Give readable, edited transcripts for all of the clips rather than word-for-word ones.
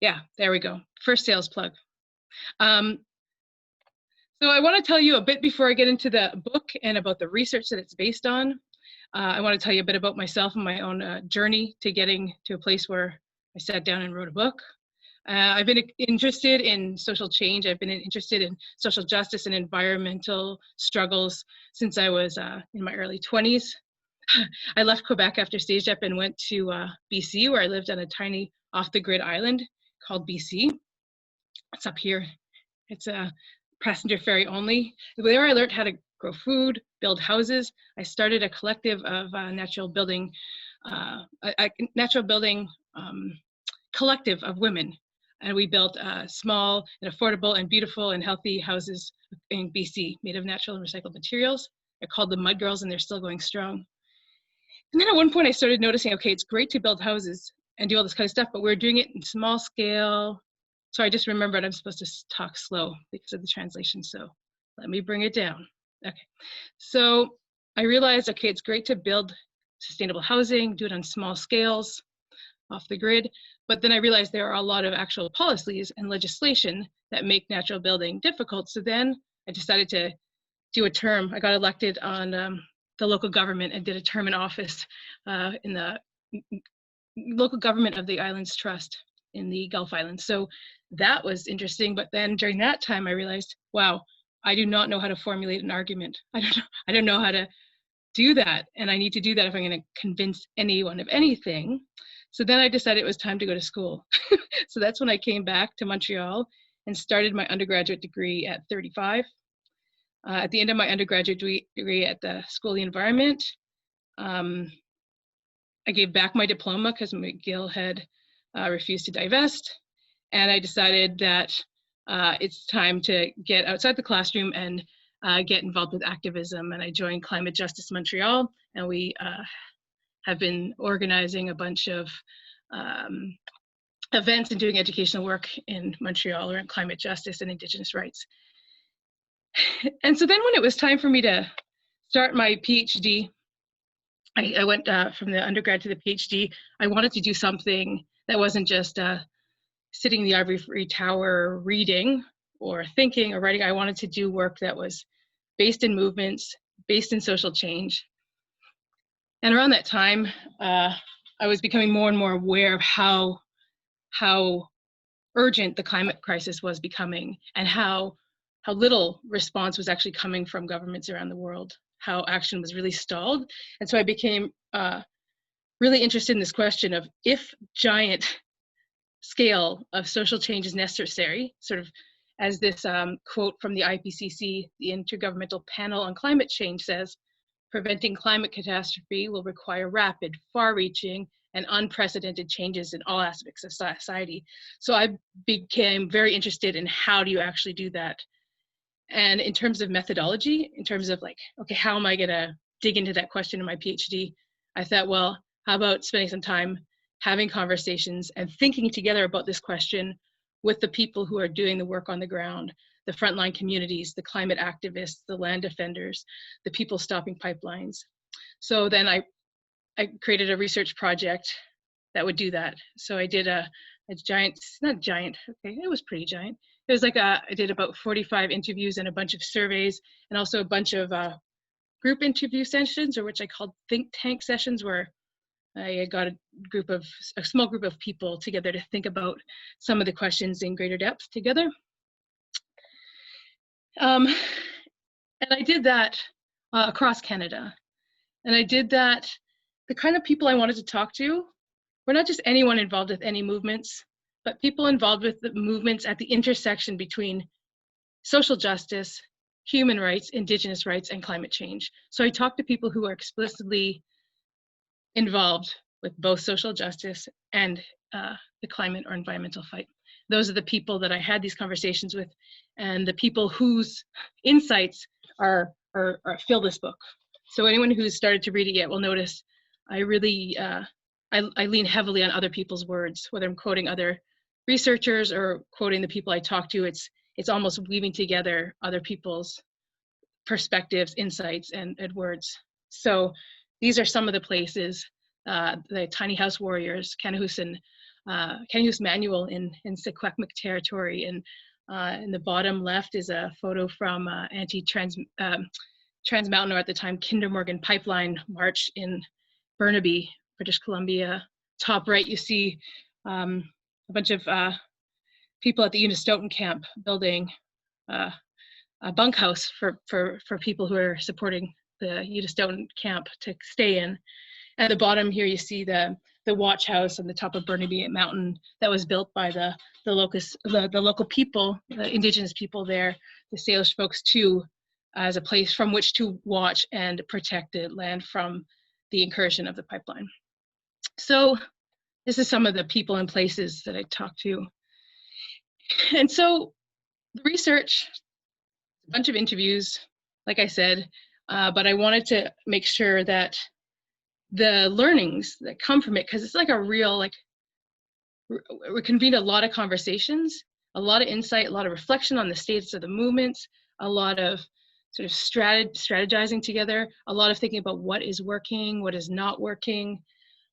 Yeah, there we go. First sales plug. Um, so I want to tell you a bit before I get into the book and about the research that it's based on. I want to tell you a bit about myself and my own journey to getting to a place where I sat down and wrote a book. I've been interested in social change. I've been interested in social justice and environmental struggles since I was in my early 20s. I left Quebec after stage up and went to BC, where I lived on a tiny off-the-grid island called BC. It's up here. It's a passenger ferry only. There I learned how to grow food, build houses. I started a collective of natural building collective of women. And we built small and affordable and beautiful and healthy houses in BC made of natural and recycled materials. They're called the Mud Girls, and they're still going strong. And then at one point I started noticing, okay, it's great to build houses and do all this kind of stuff, but we're doing it in small scale. So I just remembered I'm supposed to talk slow because of the translation. So let me bring it down. Okay. So I realized, okay, it's great to build sustainable housing, do it on small scales, off the grid. But then I realized there are a lot of actual policies and legislation that make natural building difficult. So then I decided to do a term. I got elected on the local government and did a term in office in the local government of the Islands Trust in the Gulf Islands. So that was interesting. But then during that time, I realized, wow, I do not know how to formulate an argument. I don't know how to do that. And I need to do that if I'm going to convince anyone of anything. So then I decided it was time to go to school. So that's when I came back to Montreal and started my undergraduate degree at 35. At the end of my undergraduate degree at the School of the Environment, I gave back my diploma because McGill had refused to divest. And I decided that it's time to get outside the classroom and get involved with activism. And I joined Climate Justice Montreal, and we have been organizing a bunch of events and doing educational work in Montreal around climate justice and Indigenous rights. And so then when it was time for me to start my PhD, I went from the undergrad to the PhD. I wanted to do something that wasn't just sitting in the ivory tower reading or thinking or writing. I wanted to do work that was based in movements, based in social change. And around that time, I was becoming more and more aware of how urgent the climate crisis was becoming, and how little response was actually coming from governments around the world, how action was really stalled. And so I became really interested in this question of, if giant scale of social change is necessary, sort of as this quote from the IPCC, the Intergovernmental Panel on Climate Change, says, preventing climate catastrophe will require rapid, far-reaching, and unprecedented changes in all aspects of society. So I became very interested in how do you actually do that? And in terms of methodology, in terms of like, okay, how am I gonna dig into that question in my PhD? I thought, well, how about spending some time having conversations and thinking together about this question with the people who are doing the work on the ground, the frontline communities, the climate activists, the land defenders, the people stopping pipelines. So then I created a research project that would do that. So I did a giant, not giant, okay, it was pretty giant. It was like I did about 45 interviews and a bunch of surveys, and also a bunch of group interview sessions, or which I called think tank sessions, where I got a small group of people together to think about some of the questions in greater depth together. And I did that across Canada. And I did that, the kind of people I wanted to talk to were not just anyone involved with any movements, but people involved with the movements at the intersection between social justice, human rights, Indigenous rights, and climate change. So I talked to people who are explicitly involved with both social justice and the climate or environmental fight. Those are the people that I had these conversations with, and the people whose insights are fill this book. So anyone who's started to read it yet will notice I really I lean heavily on other people's words, whether I'm quoting other researchers or quoting the people I talk to. It's almost weaving together other people's perspectives, insights, and words. So these are some of the places: the Tiny House Warriors, Kanahusan, Use manual in Secwepemc territory. And in the bottom left is a photo from Trans Mountain, or at the time Kinder Morgan pipeline march in Burnaby, British Columbia. Top right, you see a bunch of people at the Unistoten camp building a bunkhouse for people who are supporting the Unistoten camp to stay in. At the bottom here, you see the watch house on the top of Burnaby Mountain that was built by the local people, the Indigenous people there, the Salish folks too, as a place from which to watch and protect the land from the incursion of the pipeline. So this is some of the people and places that I talked to. And so the research, a bunch of interviews, like I said, but I wanted to make sure that the learnings that come from it, because it's like a real, we convened a lot of conversations, a lot of insight, a lot of reflection on the status of the movements, a lot of sort of strategizing together, a lot of thinking about what is working, what is not working,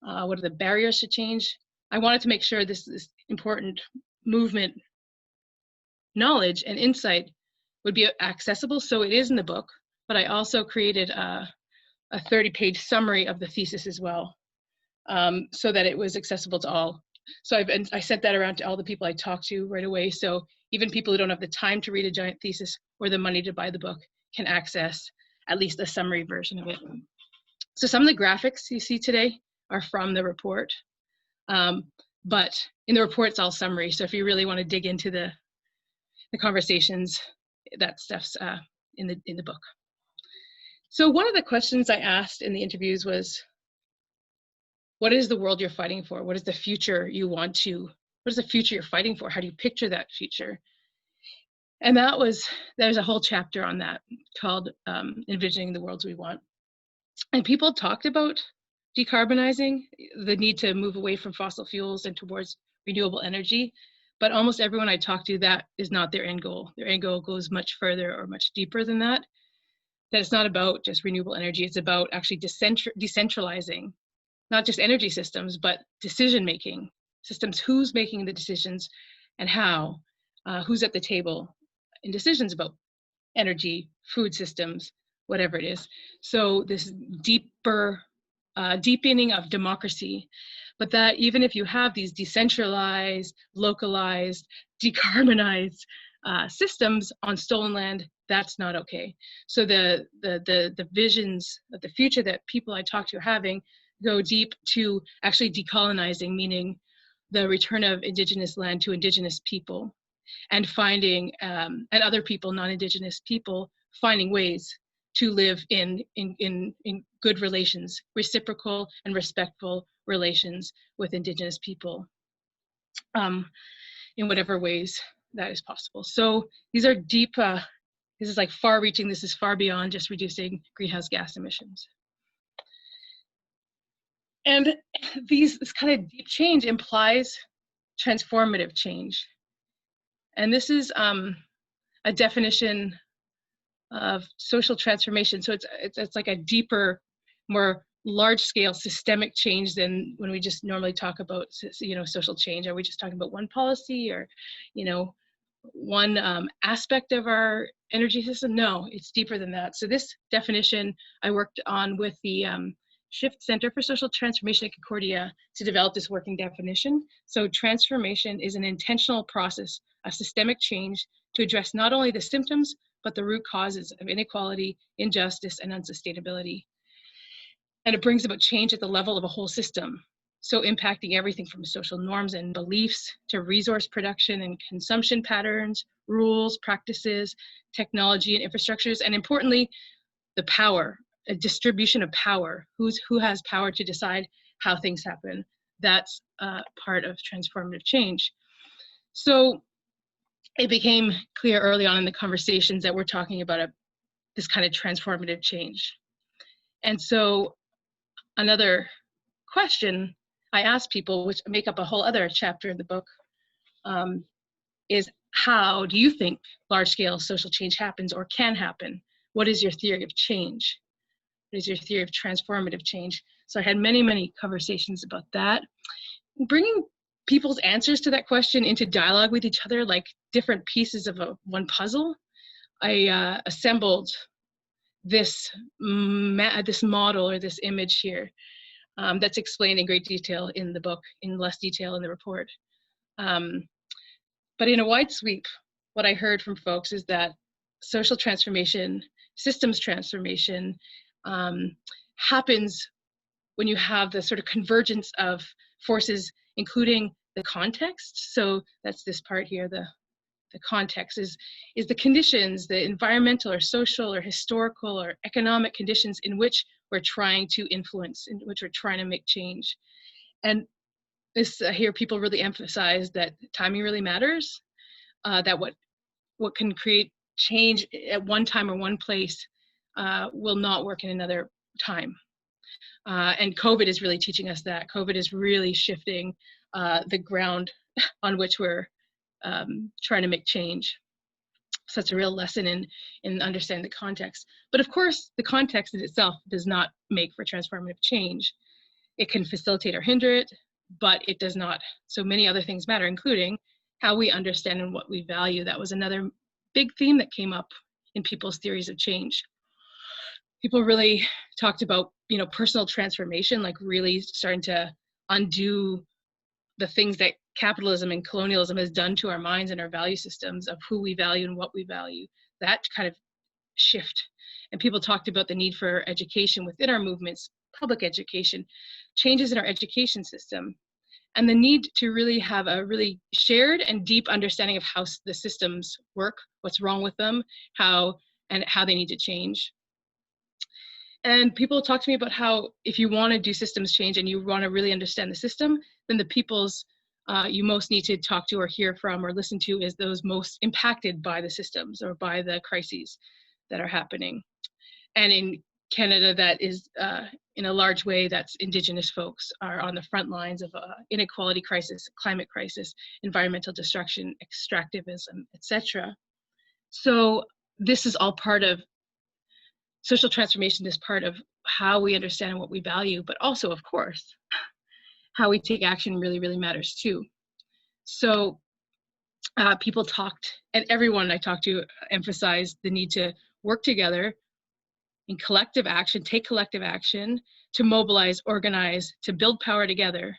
what are the barriers to change. I wanted to make sure this important movement knowledge and insight would be accessible, so it is in the book, but I also created a 30-page summary of the thesis as well, so that it was accessible to all. So I sent that around to all the people I talked to right away, so even people who don't have the time to read a giant thesis or the money to buy the book can access at least a summary version of it. So some of the graphics you see today are from the report, but in the report it's all summary, so if you really want to dig into the conversations, that stuff's in the book. So one of the questions I asked in the interviews was, what is the world you're fighting for? What is the future you want to, what is the future you're fighting for? How do you picture that future? And there's a whole chapter on that called Envisioning the Worlds We Want. And people talked about decarbonizing, the need to move away from fossil fuels and towards renewable energy. But almost everyone I talked to, that is not their end goal. Their end goal goes much further or much deeper than that. That it's not about just renewable energy, it's about actually decentralizing, not just energy systems, but decision-making systems. Who's making the decisions and how? Who's at the table in decisions about energy, food systems, whatever it is. So this deepening of democracy, but that even if you have these decentralized, localized, decarbonized systems on stolen land, that's not okay. So the visions of the future that people I talk to are having go deep to actually decolonizing, meaning the return of Indigenous land to Indigenous people, and finding, and other people, non-Indigenous people, finding ways to live in good relations, reciprocal and respectful relations with Indigenous people, in whatever ways that is possible. So these are deep, this is like far-reaching, this is far beyond just reducing greenhouse gas emissions. And this kind of deep change implies transformative change. And this is a definition of social transformation. So it's like a deeper, more large-scale systemic change than when we just normally talk about, social change. Are we just talking about one policy or, one aspect of our energy system? No, it's deeper than that. So this definition I worked on with the Shift Center for Social Transformation at Concordia to develop this working definition. So transformation is an intentional process of systemic change to address not only the symptoms, but the root causes of inequality, injustice, and unsustainability. And it brings about change at the level of a whole system. So impacting everything from social norms and beliefs to resource production and consumption patterns, rules, practices, technology, and infrastructures, and importantly, the power, a distribution of power. Who has power to decide how things happen? That's part of transformative change. So it became clear early on in the conversations that we're talking about this kind of transformative change. And so another question I asked people, which make up a whole other chapter of the book, is how do you think large-scale social change happens or can happen? What is your theory of change? What is your theory of transformative change? So I had many, many conversations about that. Bringing people's answers to that question into dialogue with each other, like different pieces of one puzzle, I assembled this this model or this image here that's explained in great detail in the book, in less detail in the report. But in a wide sweep, what I heard from folks is that social transformation, systems transformation happens when you have the sort of convergence of forces, including the context. So that's this part here, the context is the conditions, the environmental or social or historical or economic conditions in which we're trying to influence, in which we're trying to make change. And this, I hear people really emphasize that timing really matters, that what can create change at one time or one place will not work in another time. And COVID is really teaching us that. COVID is really shifting the ground on which we're trying to make change. So it's a real lesson in understanding the context. But of course, the context in itself does not make for transformative change. It can facilitate or hinder it, but it does not. So many other things matter, including how we understand and what we value. That was another big theme that came up in people's theories of change. People really talked about, you know, personal transformation, like really starting to undo the things that capitalism and colonialism has done to our minds and our value systems of who we value and what we value, that kind of shift. And people talked about the need for education within our movements, public education, changes in our education system, and the need to really have a really shared and deep understanding of how the systems work, what's wrong with them, how they need to change. And people talk to me about how if you want to do systems change and you want to really understand the system, then the people's you most need to talk to or hear from or listen to is those most impacted by the systems or by the crises that are happening. And in Canada, that is in a large way, that's Indigenous folks are on the front lines of inequality crisis, climate crisis, environmental destruction, extractivism, etc. So this is all part of social transformation, is part of how we understand and what we value, but also, of course, how we take action really, really matters too. So people talked, and everyone I talked to emphasized the need to work together in collective action, take collective action to mobilize, organize, to build power together.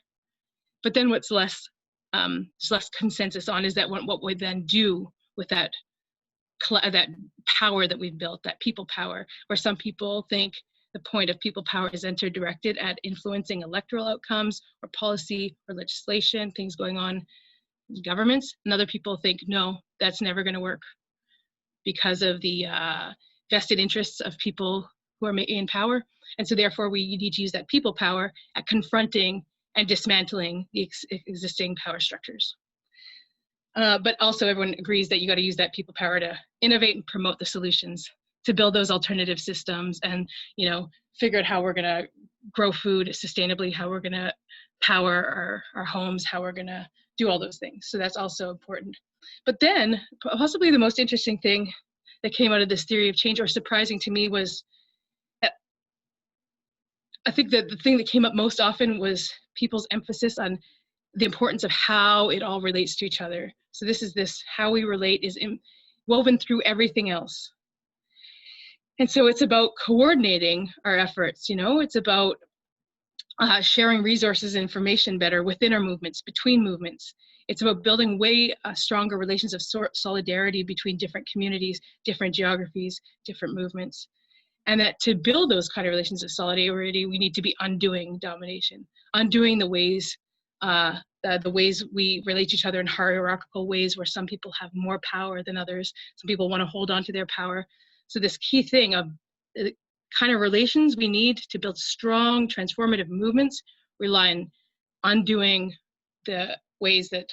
But then what's less, there's less consensus on is that what we then do with that power that we've built, that people power, where some people think the point of people power is directed at influencing electoral outcomes or policy or legislation, things going on in governments. And other people think, no, that's never going to work because of the vested interests of people who are in power. And so therefore we need to use that people power at confronting and dismantling the existing power structures. But also everyone agrees that you got to use that people power to innovate and promote the solutions, to build those alternative systems and, you know, figure out how we're going to grow food sustainably, how we're going to power our homes, how we're going to do all those things. So that's also important. But then possibly the most interesting thing that came out of this theory of change, or surprising to me, was I think that the thing that came up most often was people's emphasis on the importance of how it all relates to each other. So this how we relate is woven through everything else. And so it's about coordinating our efforts, you know, it's about sharing resources and information better within our movements, between movements. It's about building way stronger relations of solidarity between different communities, different geographies, different movements. And that to build those kind of relations of solidarity, we need to be undoing domination, undoing the ways we relate to each other in hierarchical ways where some people have more power than others. Some people want to hold on to their power. So this key thing of the kind of relations we need to build strong transformative movements rely on undoing the ways that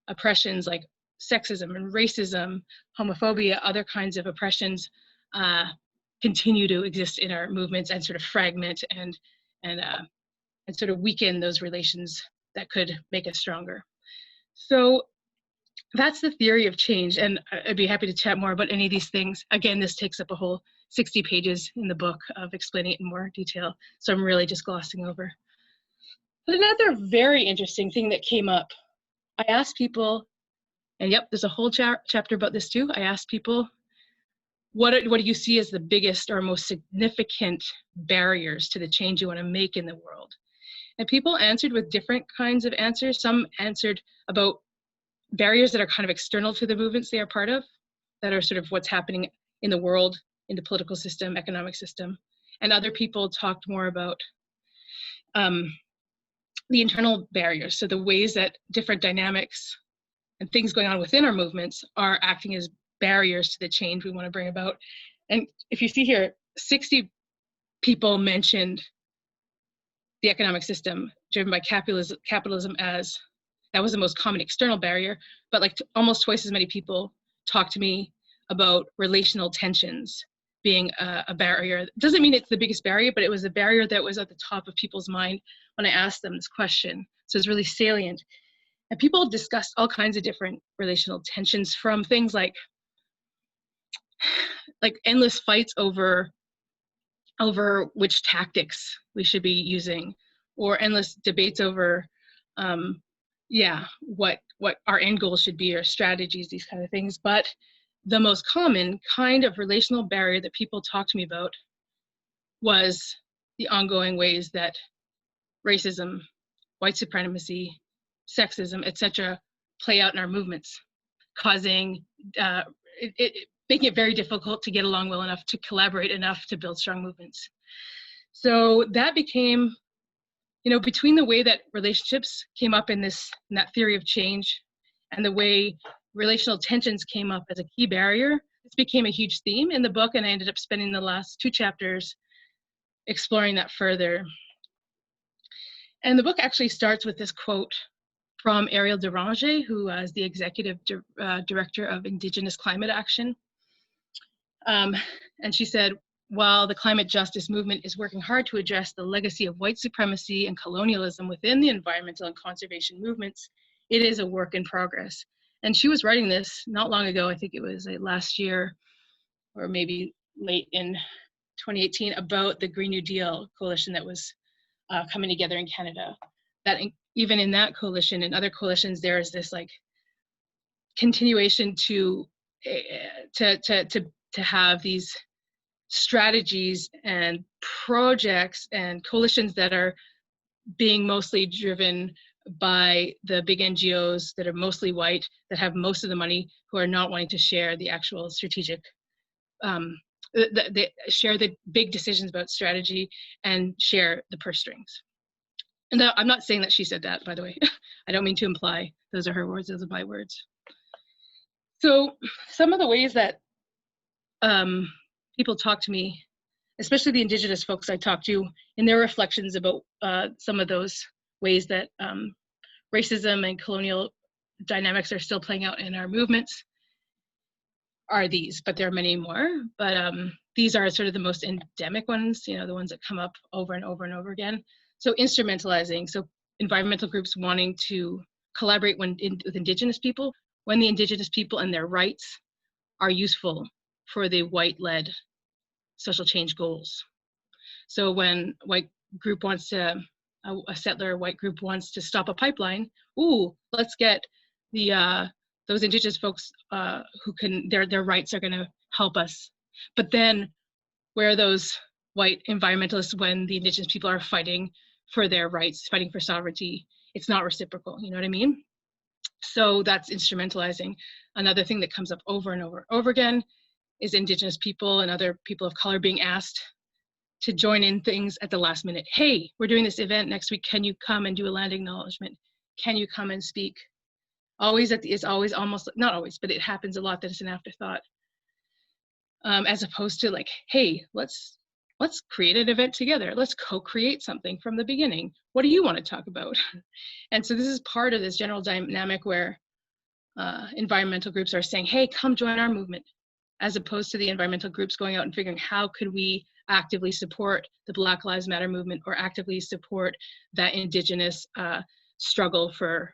oppressions like sexism and racism, homophobia, other kinds of oppressions continue to exist in our movements and sort of fragment and sort of weaken those relations that could make us stronger. So that's the theory of change, and I'd be happy to chat more about any of these things. Again, this takes up a whole 60 pages in the book of explaining it in more detail, so I'm really just glossing over. But another very interesting thing that came up, I asked people, and yep, there's a whole chapter about this too. I asked people, what do you see as the biggest or most significant barriers to the change you want to make in the world? And people answered with different kinds of answers. Some answered about barriers that are kind of external to the movements they are part of, that are sort of what's happening in the world, in the political system, economic system. And other people talked more about the internal barriers, so the ways that different dynamics and things going on within our movements are acting as barriers to the change we want to bring about. And if you see here, 60 people mentioned the economic system driven by capitalism as that was the most common external barrier, but like almost twice as many people talked to me about relational tensions being a barrier. Doesn't mean it's the biggest barrier, but it was a barrier that was at the top of people's mind when I asked them this question. So it's really salient. And people discussed all kinds of different relational tensions, from things like endless fights over which tactics we should be using, or endless debates over what our end goal should be, or strategies, these kind of things. But the most common kind of relational barrier that people talked to me about was the ongoing ways that racism, white supremacy, sexism, etc., play out in our movements, causing making it very difficult to get along well enough, to collaborate enough to build strong movements. So that became, between the way that relationships came up in that theory of change, and the way relational tensions came up as a key barrier, this became a huge theme in the book, and I ended up spending the last 2 chapters exploring that further. And the book actually starts with this quote from Ariel Deranger, who is the executive director of Indigenous climate action. And she said, while the climate justice movement is working hard to address the legacy of white supremacy and colonialism within the environmental and conservation movements, it is a work in progress. And she was writing this not long ago, I think it was last year, or maybe late in 2018, about the Green New Deal coalition that was coming together in Canada. That even in that coalition and other coalitions, there is this continuation to have these strategies and projects and coalitions that are being mostly driven by the big NGOs that are mostly white, that have most of the money, who are not wanting to share the actual strategic, they share the big decisions about strategy and share the purse strings. And I'm not saying that she said that, by the way. I don't mean to imply those are her words, those are my words. So some of the ways that people talk to me, especially the Indigenous folks I talked to, in their reflections about some of those ways that racism and colonial dynamics are still playing out in our movements, are these, but there are many more. But these are sort of the most endemic ones, the ones that come up over and over and over again. So instrumentalizing, so environmental groups wanting to collaborate with Indigenous people, when the Indigenous people and their rights are useful for the white-led social change goals. So when a settler white group wants to stop a pipeline, let's get those Indigenous folks who can, their rights are gonna help us. But then where are those white environmentalists when the Indigenous people are fighting for their rights, fighting for sovereignty? It's not reciprocal, you know what I mean? So that's instrumentalizing. Another thing that comes up over and over and over again is Indigenous people and other people of color being asked to join in things at the last minute. Hey, we're doing this event next week. Can you come and do a land acknowledgement? Can you come and speak? It's always almost, not always, but it happens a lot that it's an afterthought. As opposed to hey, let's create an event together. Let's co-create something from the beginning. What do you want to talk about? And so this is part of this general dynamic where environmental groups are saying, hey, come join our movement, as opposed to the environmental groups going out and figuring how could we actively support the Black Lives Matter movement, or actively support that Indigenous struggle for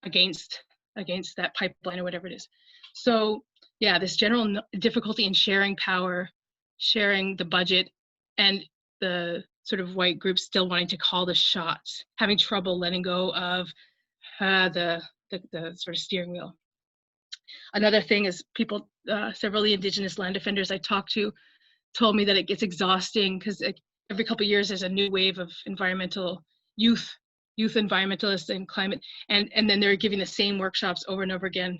against that pipeline or whatever it is. So yeah, this general difficulty in sharing power, sharing the budget, and the sort of white groups still wanting to call the shots, having trouble letting go of the sort of steering wheel. Another thing is people, several of the Indigenous land defenders I talked to told me that it gets exhausting because every couple of years there's a new wave of environmental youth environmentalists and climate, and then they're giving the same workshops over and over again.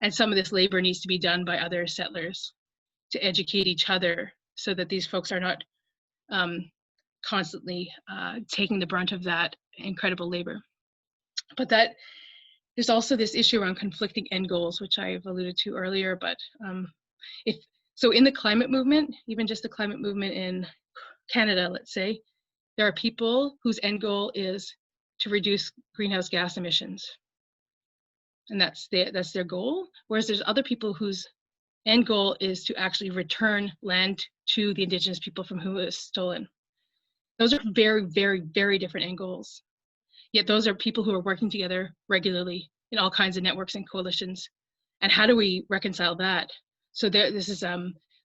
And some of this labor needs to be done by other settlers to educate each other so that these folks are not constantly taking the brunt of that incredible labor. But that there's also this issue around conflicting end goals, which I've alluded to earlier. But so in the climate movement, even just the climate movement in Canada, let's say, there are people whose end goal is to reduce greenhouse gas emissions. And that's their goal. Whereas there's other people whose end goal is to actually return land to the Indigenous people from whom it was stolen. Those are very, very, very different end goals. Yet those are people who are working together regularly in all kinds of networks and coalitions. And how do we reconcile that? So this is,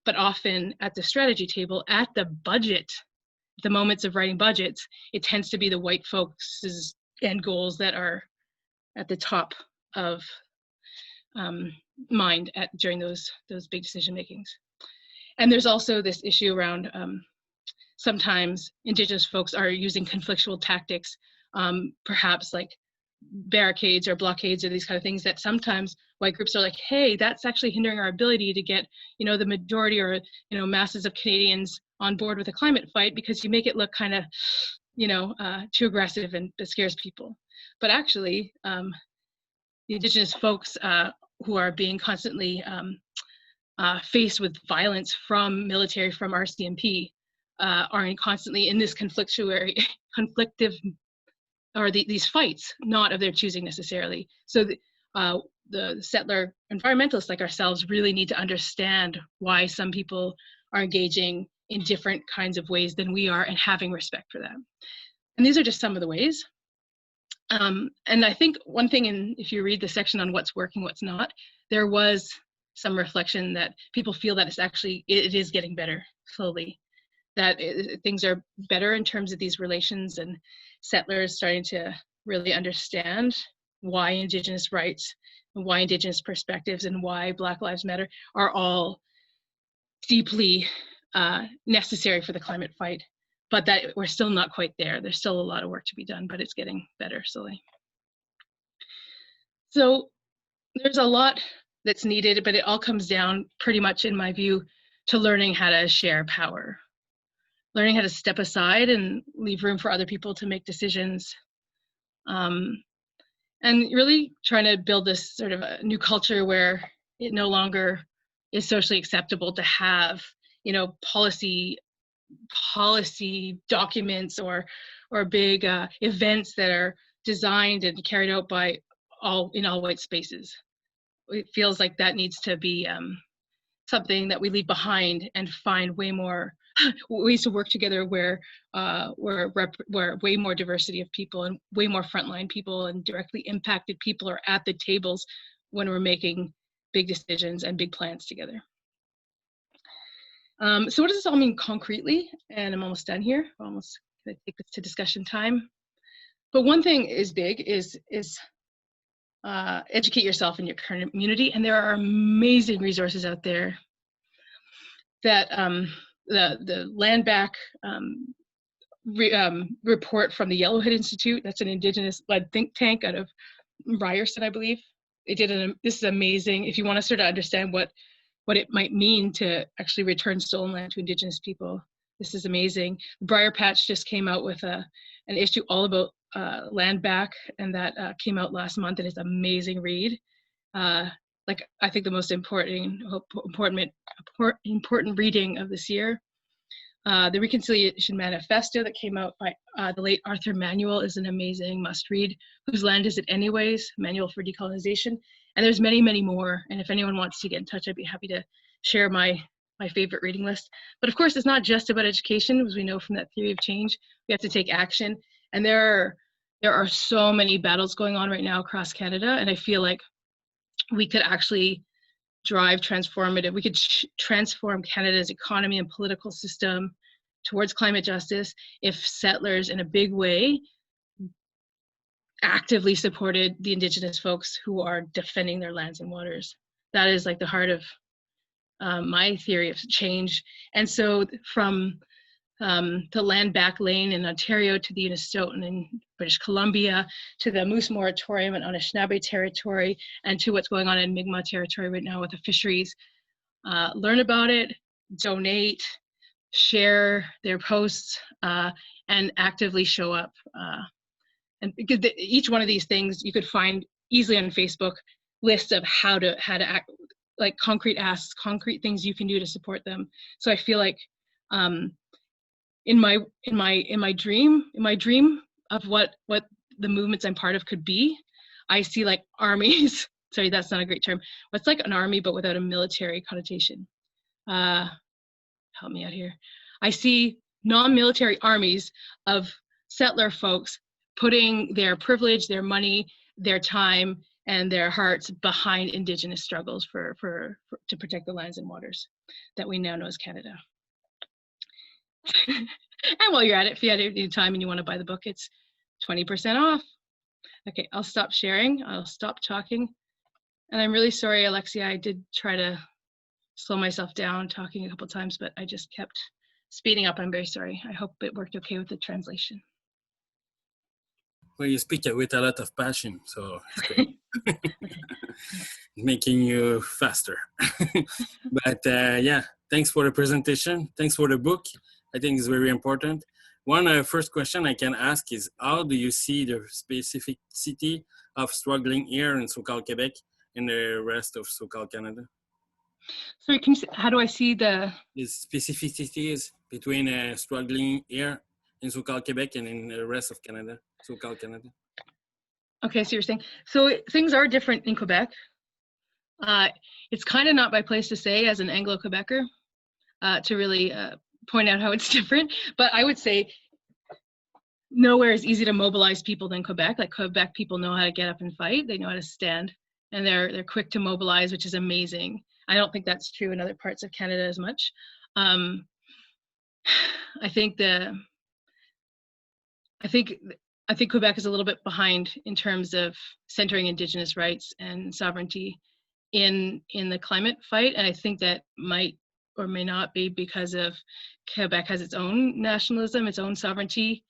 but often at the strategy table, at the budget, the moments of writing budgets, it tends to be the white folks' end goals that are at the top of mind during those big decision makings. And there's also this issue around sometimes Indigenous folks are using conflictual tactics, perhaps like barricades or blockades or these kind of things that sometimes white groups are like, hey, that's actually hindering our ability to get, the majority or, masses of Canadians on board with the climate fight because you make it look kind of, too aggressive and it scares people. But actually, the Indigenous folks who are being constantly faced with violence from military, from RCMP, are constantly in this conflictive, or these fights, not of their choosing necessarily. So the settler environmentalists like ourselves really need to understand why some people are engaging in different kinds of ways than we are and having respect for them. And these are just some of the ways. And I think one thing, if you read the section on what's working, what's not, there was some reflection that people feel that it is getting better slowly, that things are better in terms of these relations and settlers starting to really understand why Indigenous rights and why Indigenous perspectives and why Black Lives Matter are all deeply necessary for the climate fight, but that we're still not quite there. There's still a lot of work to be done, but it's getting better slowly. So there's a lot that's needed, but it all comes down pretty much, in my view, to learning how to share power. Learning how to step aside and leave room for other people to make decisions. And really trying to build this sort of a new culture where it no longer is socially acceptable to have, policy documents or big events that are designed and carried out by all white spaces. It feels like that needs to be something that we leave behind and find way more ways to work together where way more diversity of people and way more frontline people and directly impacted people are at the tables when we're making big decisions and big plans together. So what does this all mean concretely? And I'm almost done here. I'm almost gonna take this to discussion time. But one thing is big is educate yourself in your current community, and there are amazing resources out there that the Land Back report from the Yellowhead Institute, that's an Indigenous-led think tank out of Ryerson, I believe. This is amazing. If you want to sort of understand what it might mean to actually return stolen land to Indigenous people, this is amazing. Briar Patch just came out with an issue all about Land Back, and that came out last month, and it's an amazing read. I think the most important reading of this year. The Reconciliation Manifesto that came out by the late Arthur Manuel is an amazing must-read. Whose Land Is It Anyways? Manual for Decolonization. And there's many, many more. And if anyone wants to get in touch, I'd be happy to share my favorite reading list. But of course, it's not just about education, as we know from that theory of change. We have to take action. And there are so many battles going on right now across Canada. And I feel like we could actually drive transformative. We could transform Canada's economy and political system towards climate justice if settlers in a big way actively supported the Indigenous folks who are defending their lands and waters. That is like the heart of my theory of change. And so from the land back lane in Ontario to the Unistoten in British Columbia, to the moose moratorium in Anishinaabe territory, and to what's going on in Mi'kmaq territory right now with the fisheries. Learn about it, donate, share their posts, and actively show up. And because each one of these things you could find easily on Facebook, lists of how to act, like concrete asks, concrete things you can do to support them. So I feel like in my dream of what the movements I'm part of could be, I see like armies. Sorry, that's not a great term. What's like an army but without a military connotation? Help me out here. I see non-military armies of settler folks putting their privilege, their money, their time, and their hearts behind Indigenous struggles to protect the lands and waters that we now know as Canada. And while you're at it, if you had any time and you want to buy the book, it's 20% off. Okay, I'll stop sharing. I'll stop talking. And I'm really sorry, Alexia, I did try to slow myself down talking a couple times, but I just kept speeding up. I'm very sorry. I hope it worked okay with the translation. Well, you speak with a lot of passion, so it's great. Making you faster. But yeah, thanks for the presentation. Thanks for the book. I think it's very important. One first question I can ask is, how do you see the specificity of struggling here in so-called Quebec and the rest of so-called Canada? Sorry, how do I see the specificities between struggling here in so-called Quebec and in the rest of Canada, so-called Canada? Okay, so you're saying, so things are different in Quebec. It's kind of not my place to say as an Anglo-Quebecer to really point out how it's different, but I would say nowhere is easy to mobilize people than Quebec. Like Quebec people know how to get up and fight. They know how to stand, and they're quick to mobilize, which is amazing. I don't think that's true in other parts of Canada as much. I think Quebec is a little bit behind in terms of centering Indigenous rights and sovereignty in the climate fight, and I think that might or may not be because of Quebec has its own nationalism, its own sovereignty,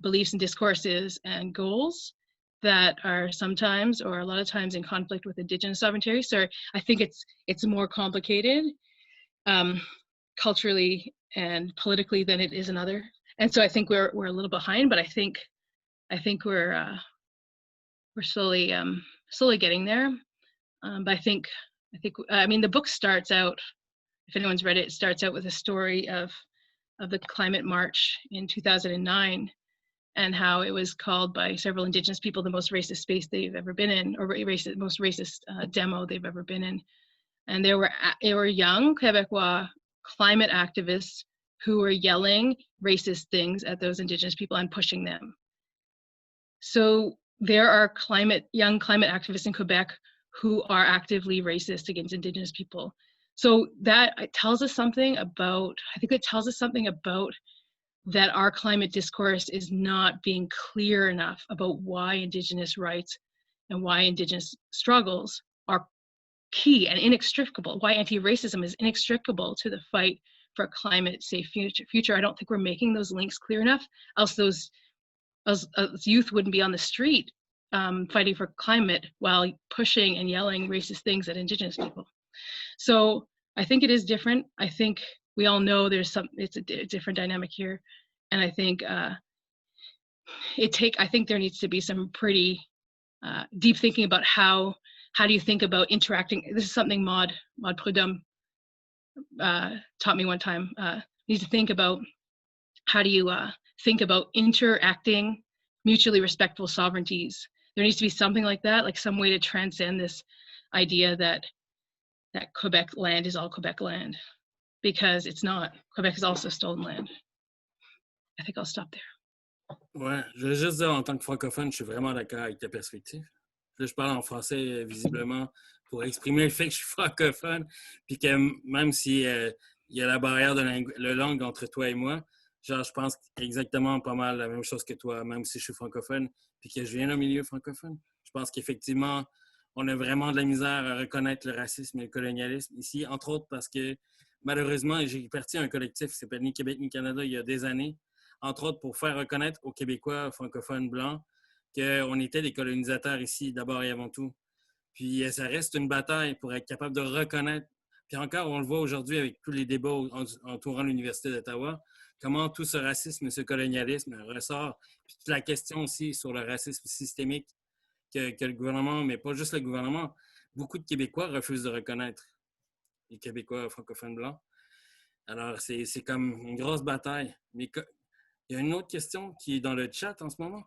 beliefs and discourses and goals that are sometimes or a lot of times in conflict with Indigenous sovereignty. So I think it's more complicated culturally and politically than it is in other. And so I think we're a little behind, but I think we're slowly getting there. But I mean the book starts out, if anyone's read it, it starts out with a story of the climate march in 2009 and how it was called by several Indigenous people the most racist space they've ever been in, or most racist demo they've ever been in. And they were young Quebecois climate activists who were yelling racist things at those Indigenous people and pushing them. So there are young climate activists in Quebec who are actively racist against Indigenous people. So that tells us something about, I think it tells us something about that our climate discourse is not being clear enough about why Indigenous rights and why Indigenous struggles are key and inextricable, why anti-racism is inextricable to the fight for a climate safe future. I don't think we're making those links clear enough, else those youth wouldn't be on the street fighting for climate while pushing and yelling racist things at Indigenous people. So I think it is different. I think we all know it's a different dynamic here. And I think I think there needs to be some pretty deep thinking about how do you think about interacting. This is something Maud Prudhomme taught me one time. Need to think about how do you think about interacting mutually respectful sovereignties. There needs to be something like that, like some way to transcend this idea that Quebec land is all Quebec land, because it's not. Quebec is also stolen land. I think I'll stop there. Ouais, je veux juste dire en tant que francophone, je suis vraiment d'accord avec ta perspective. Là, je parle en français visiblement pour exprimer le fait que je suis francophone, puis que même si il y a la barrière de la langue entre toi et moi. Genre, je pense exactement pas mal la même chose que toi, même si je suis francophone, puis que je viens d'un milieu francophone. Je pense qu'effectivement, on a vraiment de la misère à reconnaître le racisme et le colonialisme ici, entre autres parce que, malheureusement, j'ai parti à un collectif qui s'appelle Ni Québec, ni Canada il y a des années, entre autres pour faire reconnaître aux Québécois francophones blancs qu'on était des colonisateurs ici, d'abord et avant tout. Puis ça reste une bataille pour être capable de reconnaître. Puis encore, on le voit aujourd'hui avec tous les débats entourant l'Université d'Ottawa, comment tout ce racisme et ce colonialisme ressort. Puis toute la question aussi sur le racisme systémique que le gouvernement, mais pas juste le gouvernement, beaucoup de Québécois refusent de reconnaître, les Québécois francophones blancs. Alors, c'est comme une grosse bataille. Mais il y a une autre question qui est dans le chat en ce moment.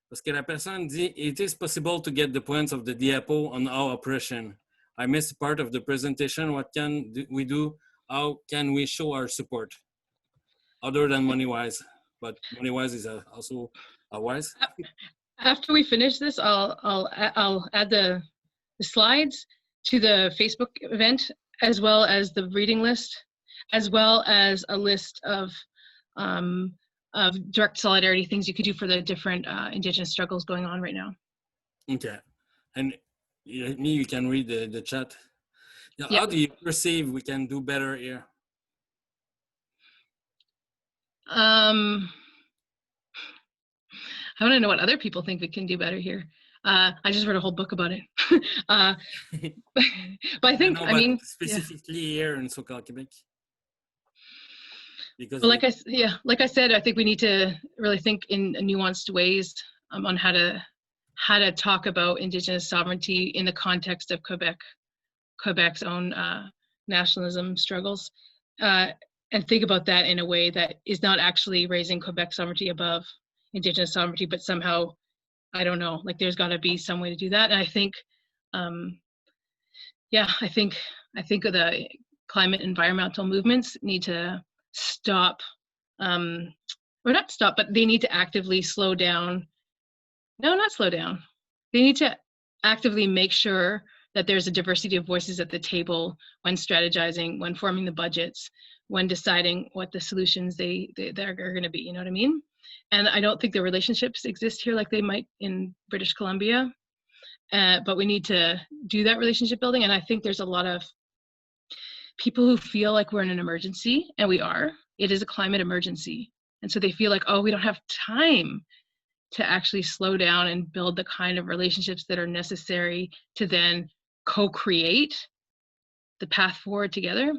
Parce que la personne dit, "It is possible to get the points of the diapo on our oppression. I missed part of the presentation. What can we do? How can we show our support? Other than money-wise. But money-wise is also a wise." After we finish this, I'll add the slides to the Facebook event, as well as the reading list, as well as a list of direct solidarity things you could do for the different Indigenous struggles going on right now. Okay. And you can read the chat. Now, Yep. how do you perceive we can do better here? I want to know what other people think we can do better here. I just read a whole book about it. But I think, I mean, specifically here in SoCal, Quebec. Because well, like I said, I think we need to really think in nuanced ways on how to talk about Indigenous sovereignty in the context of Quebec's own nationalism struggles, and think about that in a way that is not actually raising Quebec sovereignty above Indigenous sovereignty, but somehow, I don't know, like there's got to be some way to do that. And I think, I think the climate environmental movements need to stop, or not stop, but they need to actively slow down. No, not slow down. They need to actively make sure that there's a diversity of voices at the table when strategizing, when forming the budgets, when deciding what the solutions they are going to be. You know what I mean? And I don't think the relationships exist here like they might in British Columbia. But we need to do that relationship building. And I think there's a lot of people who feel like we're in an emergency, and we are. It is a climate emergency. And so they feel like, oh, we don't have time to actually slow down and build the kind of relationships that are necessary to then co-create the path forward together.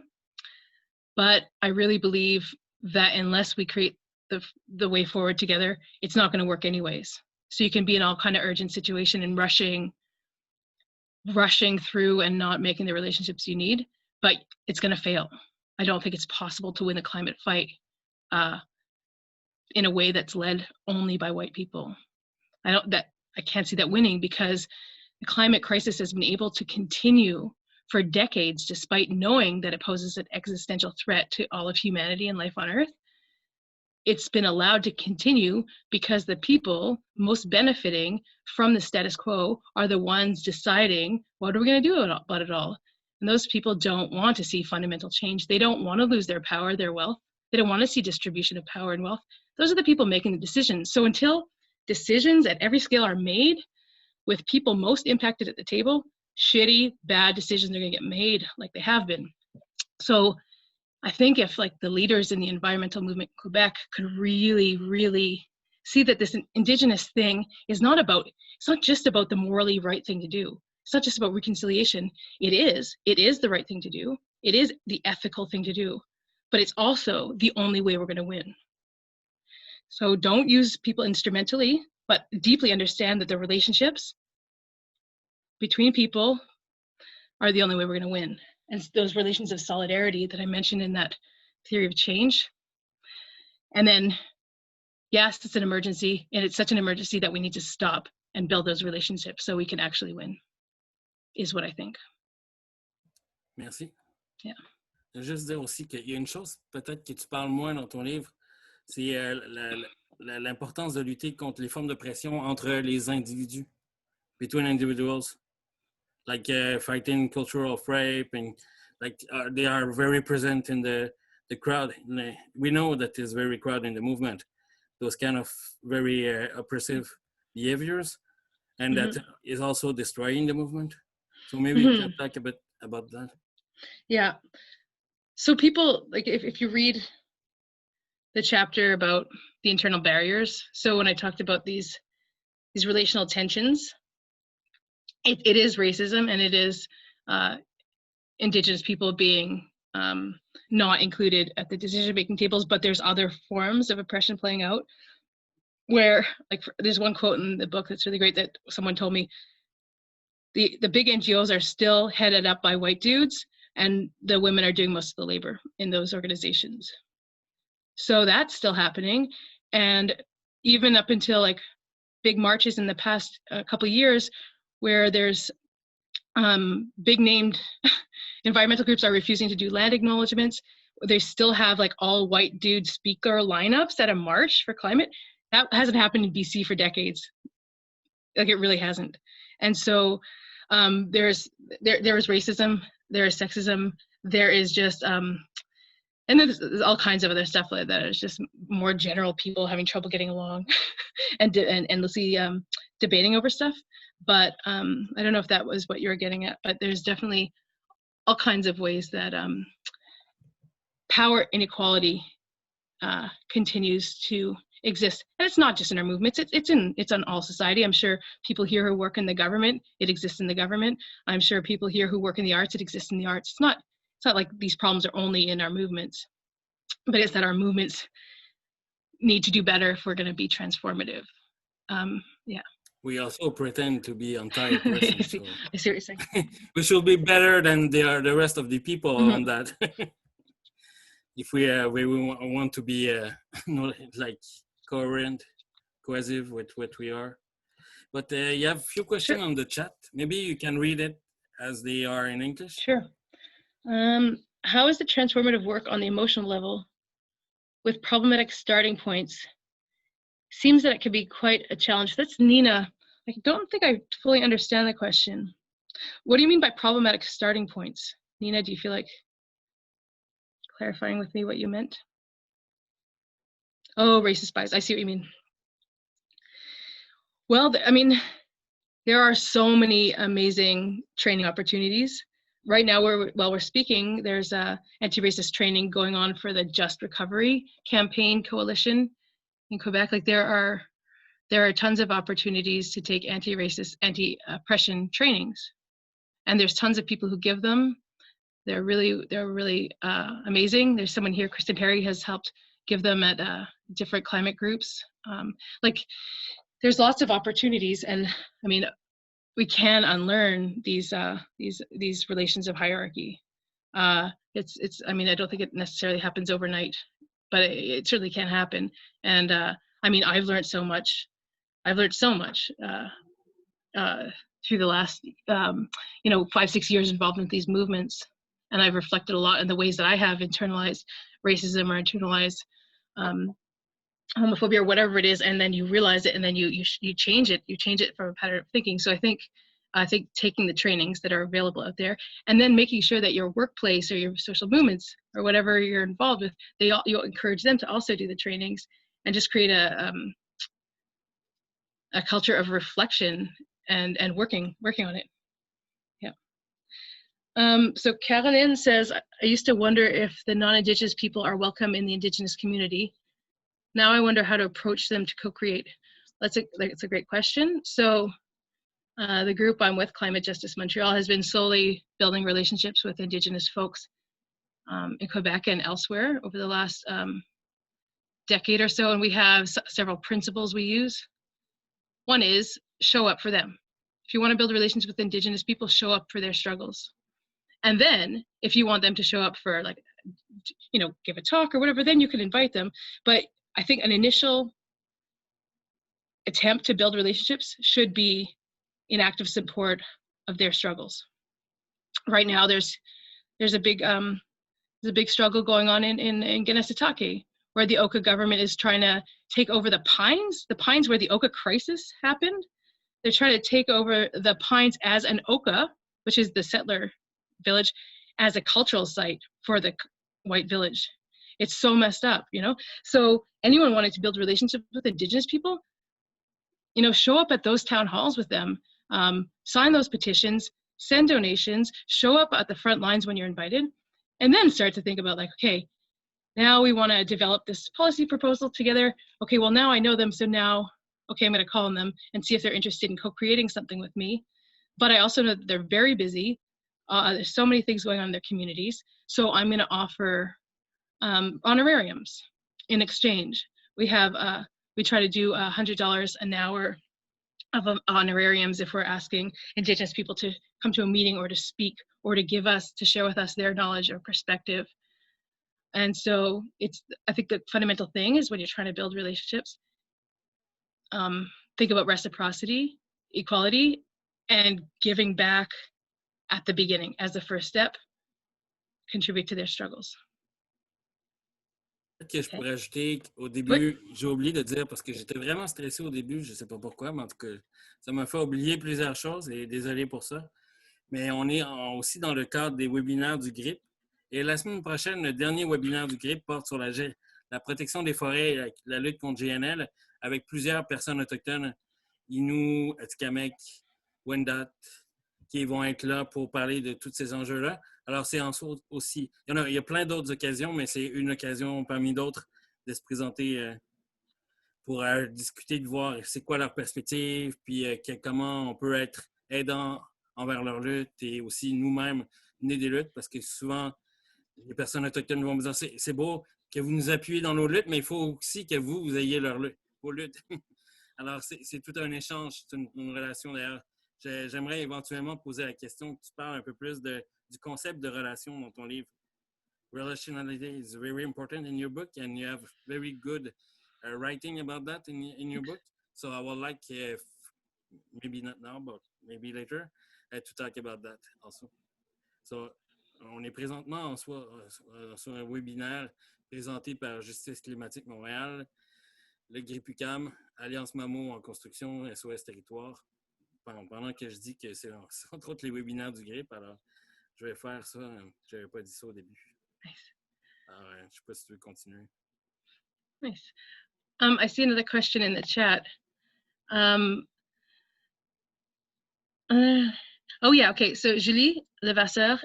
But I really believe that unless we create the way forward together, it's not going to work anyways. So you can be in all kind of urgent situation and rushing through and not making the relationships you need, but it's going to fail. I don't think it's possible to win the climate fight in a way that's led only by white people. I can't see that winning, because the climate crisis has been able to continue for decades despite knowing that it poses an existential threat to all of humanity and life on Earth. It's been allowed to continue because the people most benefiting from the status quo are the ones deciding, what are we going to do about it all? And those people don't want to see fundamental change. They don't want to lose their power, their wealth. They don't want to see distribution of power and wealth. Those are the people making the decisions. So until decisions at every scale are made with people most impacted at the table, shitty, bad decisions are going to get made like they have been. So I think if like the leaders in the environmental movement in Quebec could really, really see that this Indigenous thing is not just about the morally right thing to do. It's not just about reconciliation. It is the right thing to do. It is the ethical thing to do, but it's also the only way we're going to win. So don't use people instrumentally, but deeply understand that the relationships between people are the only way we're going to win. And those relations of solidarity that I mentioned in that theory of change. And then, yes, it's an emergency, and it's such an emergency that we need to stop and build those relationships so we can actually win, is what I think. Merci. Yeah. Je veux juste dire aussi qu'il y a une chose peut-être que tu parles moins dans ton livre, c'est l'importance de lutter contre les formes de pression entre les individus, between individuals, like fighting cultural rape and like they are very present in the crowd. We know that there's very crowd in the movement, those kind of very oppressive behaviors, and that is also destroying the movement. So maybe you can talk a bit about that. Yeah. So people, like if you read the chapter about the internal barriers, so when I talked about these relational tensions, it is racism, and it is Indigenous people being not included at the decision-making tables, but there's other forms of oppression playing out where, like, there's one quote in the book that's really great that someone told me, the big NGOs are still headed up by white dudes, and the women are doing most of the labor in those organizations. So that's still happening. And even up until like big marches in the past couple of years, where there's big named environmental groups are refusing to do land acknowledgements, they still have like all white dude speaker lineups at a march for climate. That hasn't happened in BC for decades. Like, it really hasn't. And so there is racism, there is sexism, there is just and then there's all kinds of other stuff like that. It's just more general people having trouble getting along and endlessly debating over stuff. But I don't know if that was what you were getting at, but there's definitely all kinds of ways that power inequality continues to exist. And it's not just in our movements, it's in all society. I'm sure people here who work in the government, it exists in the government. I'm sure people here who work in the arts, it exists in the arts. It's not like these problems are only in our movements, but it's that our movements need to do better if we're going to be transformative. Yeah. We also pretend to be anti-oppressive. So I see what you're saying. we should be better than the rest of the people on that. If we want to be like coherent, cohesive with what we are. But you have a few questions on the chat. Maybe you can read it as they are in English. Sure. How is the transformative work on the emotional level with problematic starting points? Seems that it could be quite a challenge. That's Nina. I don't think I fully understand the question. What do you mean by problematic starting points? Nina, do you feel like clarifying with me what you meant? Oh, racist bias. I see what you mean. Well, I mean, there are so many amazing training opportunities. Right now, while we're speaking, there's anti-racist training going on for the Just Recovery Campaign Coalition in Quebec. Like, there are tons of opportunities to take anti-racist, anti-oppression trainings, and there's tons of people who give them. They're really amazing. There's someone here, Kristen Perry, has helped give them at different climate groups. Like, there's lots of opportunities, and I mean, we can unlearn these relations of hierarchy. It's I mean, I don't think it necessarily happens overnight, but it certainly can happen. And I mean, I've learned so much through the last 5-6 years involved in these movements, and I've reflected a lot in the ways that I have internalized racism or internalized homophobia or whatever it is, and then you realize it, and then you change it from a pattern of thinking. So I think taking the trainings that are available out there, and then making sure that your workplace or your social movements or whatever you're involved with, you'll encourage them to also do the trainings, and just create a culture of reflection and working on it. Yeah. So Caroline says, I used to wonder if the non-Indigenous people are welcome in the Indigenous community. Now I wonder how to approach them to co-create. That's a great question. So the group I'm with, Climate Justice Montreal, has been solely building relationships with Indigenous folks in Quebec and elsewhere over the last decade or so, and we have several principles we use. One is show up for them. If you want to build relations with Indigenous people, show up for their struggles. And then if you want them to show up for, like, give a talk or whatever, then you can invite them. But I think an initial attempt to build relationships should be in active support of their struggles. Right now, there's a big struggle going on in Genesitake, where the Oka government is trying to take over the pines where the Oka crisis happened. They're trying to take over the pines as an Oka, which is the settler village, as a cultural site for the white village. It's so messed up, you know? So anyone wanting to build relationships with Indigenous people, you know, show up at those town halls with them, sign those petitions, send donations, show up at the front lines when you're invited, and then start to think about like, okay, now we want to develop this policy proposal together. Okay, well now I know them, so now, okay, I'm going to call on them and see if they're interested in co-creating something with me. But I also know that they're very busy. There's so many things going on in their communities. So I'm going to offer honorariums in exchange. We try to do $100 an hour of honorariums if we're asking Indigenous people to come to a meeting or to speak or to share with us their knowledge or perspective. And so I think the fundamental thing is when you're trying to build relationships, think about reciprocity, equality, and giving back at the beginning as the first step, contribute to their struggles. Peut-être que je pourrais ajouter au début, j'ai oublié de dire parce que j'étais vraiment stressé au début, je ne sais pas pourquoi, mais en tout cas, ça m'a fait oublier plusieurs choses et désolé pour ça. Mais on est aussi dans le cadre des webinaires du GRIP. Et la semaine prochaine, le dernier webinaire du GRIP porte sur la protection des forêts et la lutte contre GNL avec plusieurs personnes autochtones, Innu, Atikamekw, Wendat, qui vont être là pour parler de tous ces enjeux-là. Alors, c'est aussi, il y a plein d'autres occasions, mais c'est une occasion parmi d'autres de se présenter pour discuter, de voir c'est quoi leur perspective, puis comment on peut être aidant envers leur lutte et aussi nous-mêmes mener des luttes, parce que souvent, les personnes autochtones vont me dire c'est beau que vous nous appuyez dans nos luttes, mais il faut aussi que vous ayez vos luttes. Alors, c'est tout un échange, c'est une relation d'ailleurs. J'aimerais éventuellement poser la question que tu parles un peu plus du concept de relation dans ton livre. Relationality is very important in your book, and you have very good writing about that in your book. So I would like, maybe not now, but maybe later, to talk about that also. So, on est présentement sur un webinaire présenté par Justice climatique Montréal, le GRIP-UQAM, Alliance Mamo en construction, SOS Territoire. Pendant que je dis que c'est entre autres les webinaires du GRIP, alors je vais faire ça. Je n'avais pas dit ça au début. Nice. Alors, je ne sais pas si tu veux continuer. Nice. I see another question in the chat. Oh yeah, okay. So Julie Levasseur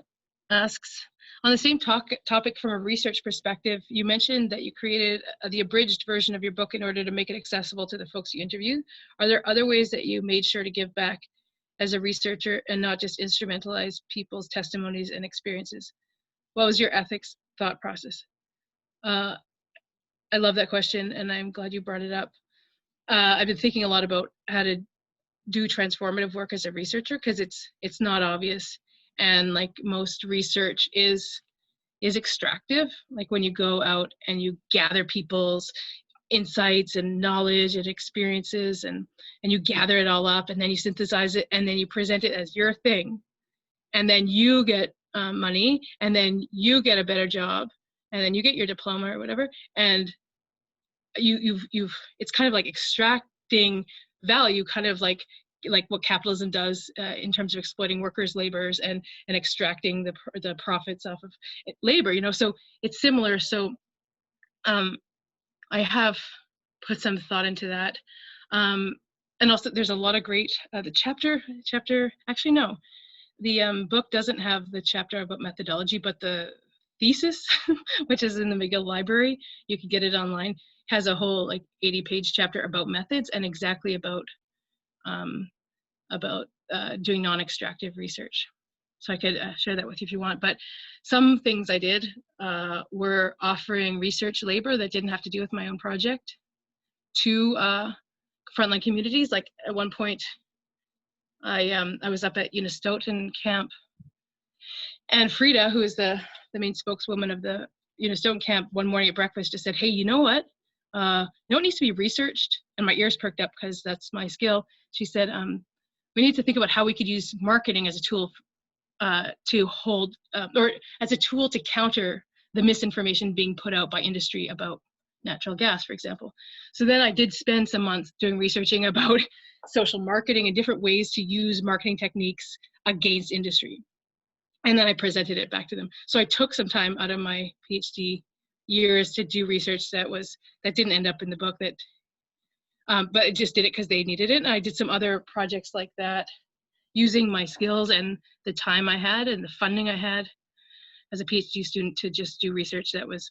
asks, on the same topic from a research perspective, you mentioned that you created the abridged version of your book in order to make it accessible to the folks you interviewed. Are there other ways that you made sure to give back as a researcher and not just instrumentalize people's testimonies and experiences? What was your ethics thought process? I love that question, and I'm glad you brought it up. I've been thinking a lot about how to do transformative work as a researcher because it's not obvious, and like most research is extractive. Like when you go out and you gather people's insights and knowledge and experiences and you gather it all up and then you synthesize it and then you present it as your thing, and then you get money and then you get a better job and then you get your diploma or whatever, and you've it's kind of like extracting value, kind of like what capitalism does in terms of exploiting workers' labors and extracting the profits off of labor, you know. So it's similar. So I have put some thought into that, and also there's a lot of great the chapter actually no, the book doesn't have the chapter about methodology, but the thesis, which is in the McGill Library, you can get it online, has a whole like 80-page chapter about methods and exactly about doing non-extractive research. So I could share that with you if you want. But some things I did were offering research labor that didn't have to do with my own project to frontline communities. Like at one point, I was up at Unistoten camp, and Frida, who is the main spokeswoman of the Unistoten camp, one morning at breakfast just said, "Hey, you know what? You know what needs to be researched?" And my ears perked up because that's my skill. She said, "We need to think about how we could use marketing as a tool to hold, or as a tool to counter the misinformation being put out by industry about natural gas, for example." So then I did spend some months doing researching about social marketing and different ways to use marketing techniques against industry. and then I presented it back to them. So I took some time out of my PhD years to do research that didn't end up in the book, but I just did it because they needed it. And I did some other projects like that, using my skills and the time I had and the funding I had as a PhD student to just do research that was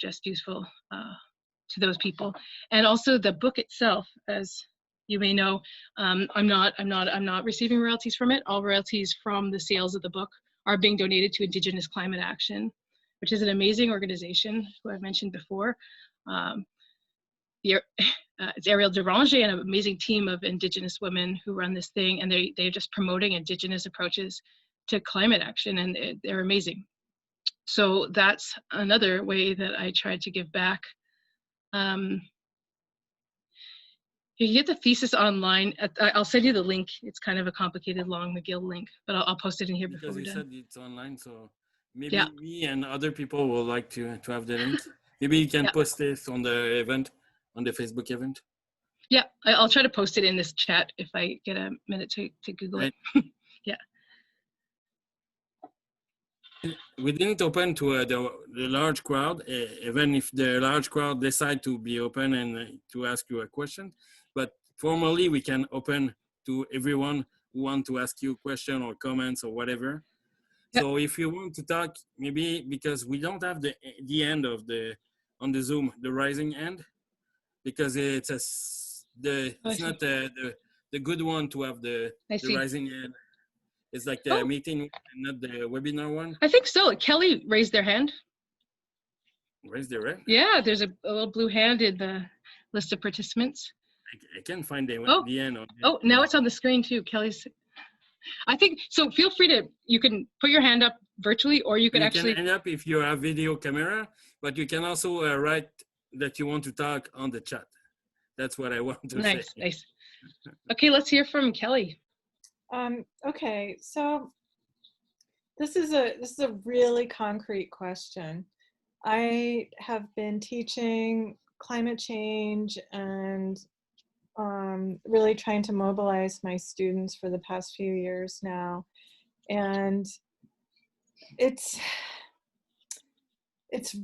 just useful to those people. And also the book itself, as you may know, I'm not receiving royalties from it. All royalties from the sales of the book are being donated to Indigenous Climate Action, which is an amazing organization who I've mentioned before. It's Ariel Deranger and an amazing team of Indigenous women who run this thing, and they're just promoting Indigenous approaches to climate action, and they're amazing. So that's another way that I tried to give back. You can get the thesis online. I'll send you the link. It's kind of a complicated, long McGill link, but I'll post it in here before we're done. Because you said it's online, so maybe me and other people will like to have the link. Maybe you can post this on the event, on the Facebook event. Yeah, I'll try to post it in this chat if I get a minute to Google it. Yeah. We didn't open to the large crowd, even if the large crowd decide to be open and to ask you a question. But formally, we can open to everyone who want to ask you a question or comments or whatever. Yep. So if you want to talk, maybe because we don't have the end of on the Zoom, the rising end, because it's not the good one to have the rising end. It's like the meeting, not the webinar one. I think so. Kelly raised their hand. Raised their hand? Yeah, there's a little blue hand in the list of participants. I can't find the end. Now it's on the screen too. Kelly's. I think so. Feel free to. You can put your hand up virtually, or you can actually. You can hand up if you have video camera, but you can also write that you want to talk on the chat. That's what I want to say. Nice. Okay, let's hear from Kelly. Okay, so this is a really concrete question. I have been teaching climate change and really trying to mobilize my students for the past few years now, and it's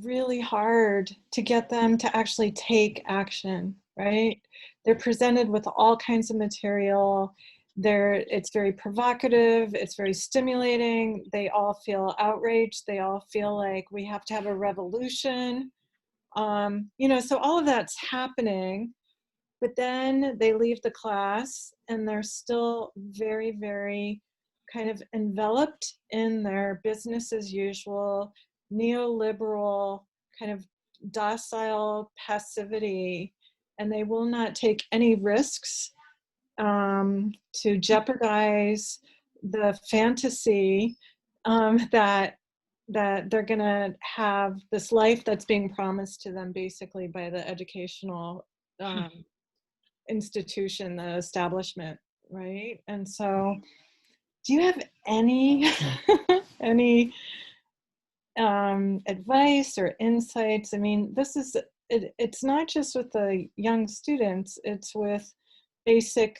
really hard to get them to actually take action, right? They're presented with all kinds of material. It's very provocative, it's very stimulating. They all feel outraged. They all feel like we have to have a revolution. So all of that's happening, but then they leave the class and they're still very, very kind of enveloped in their business as usual, neoliberal kind of docile passivity, and they will not take any risks to jeopardize the fantasy that they're going to have this life that's being promised to them basically by the educational institution, the establishment, right? And so do you have any advice or insights? I mean, it's not just with the young students, it's with basic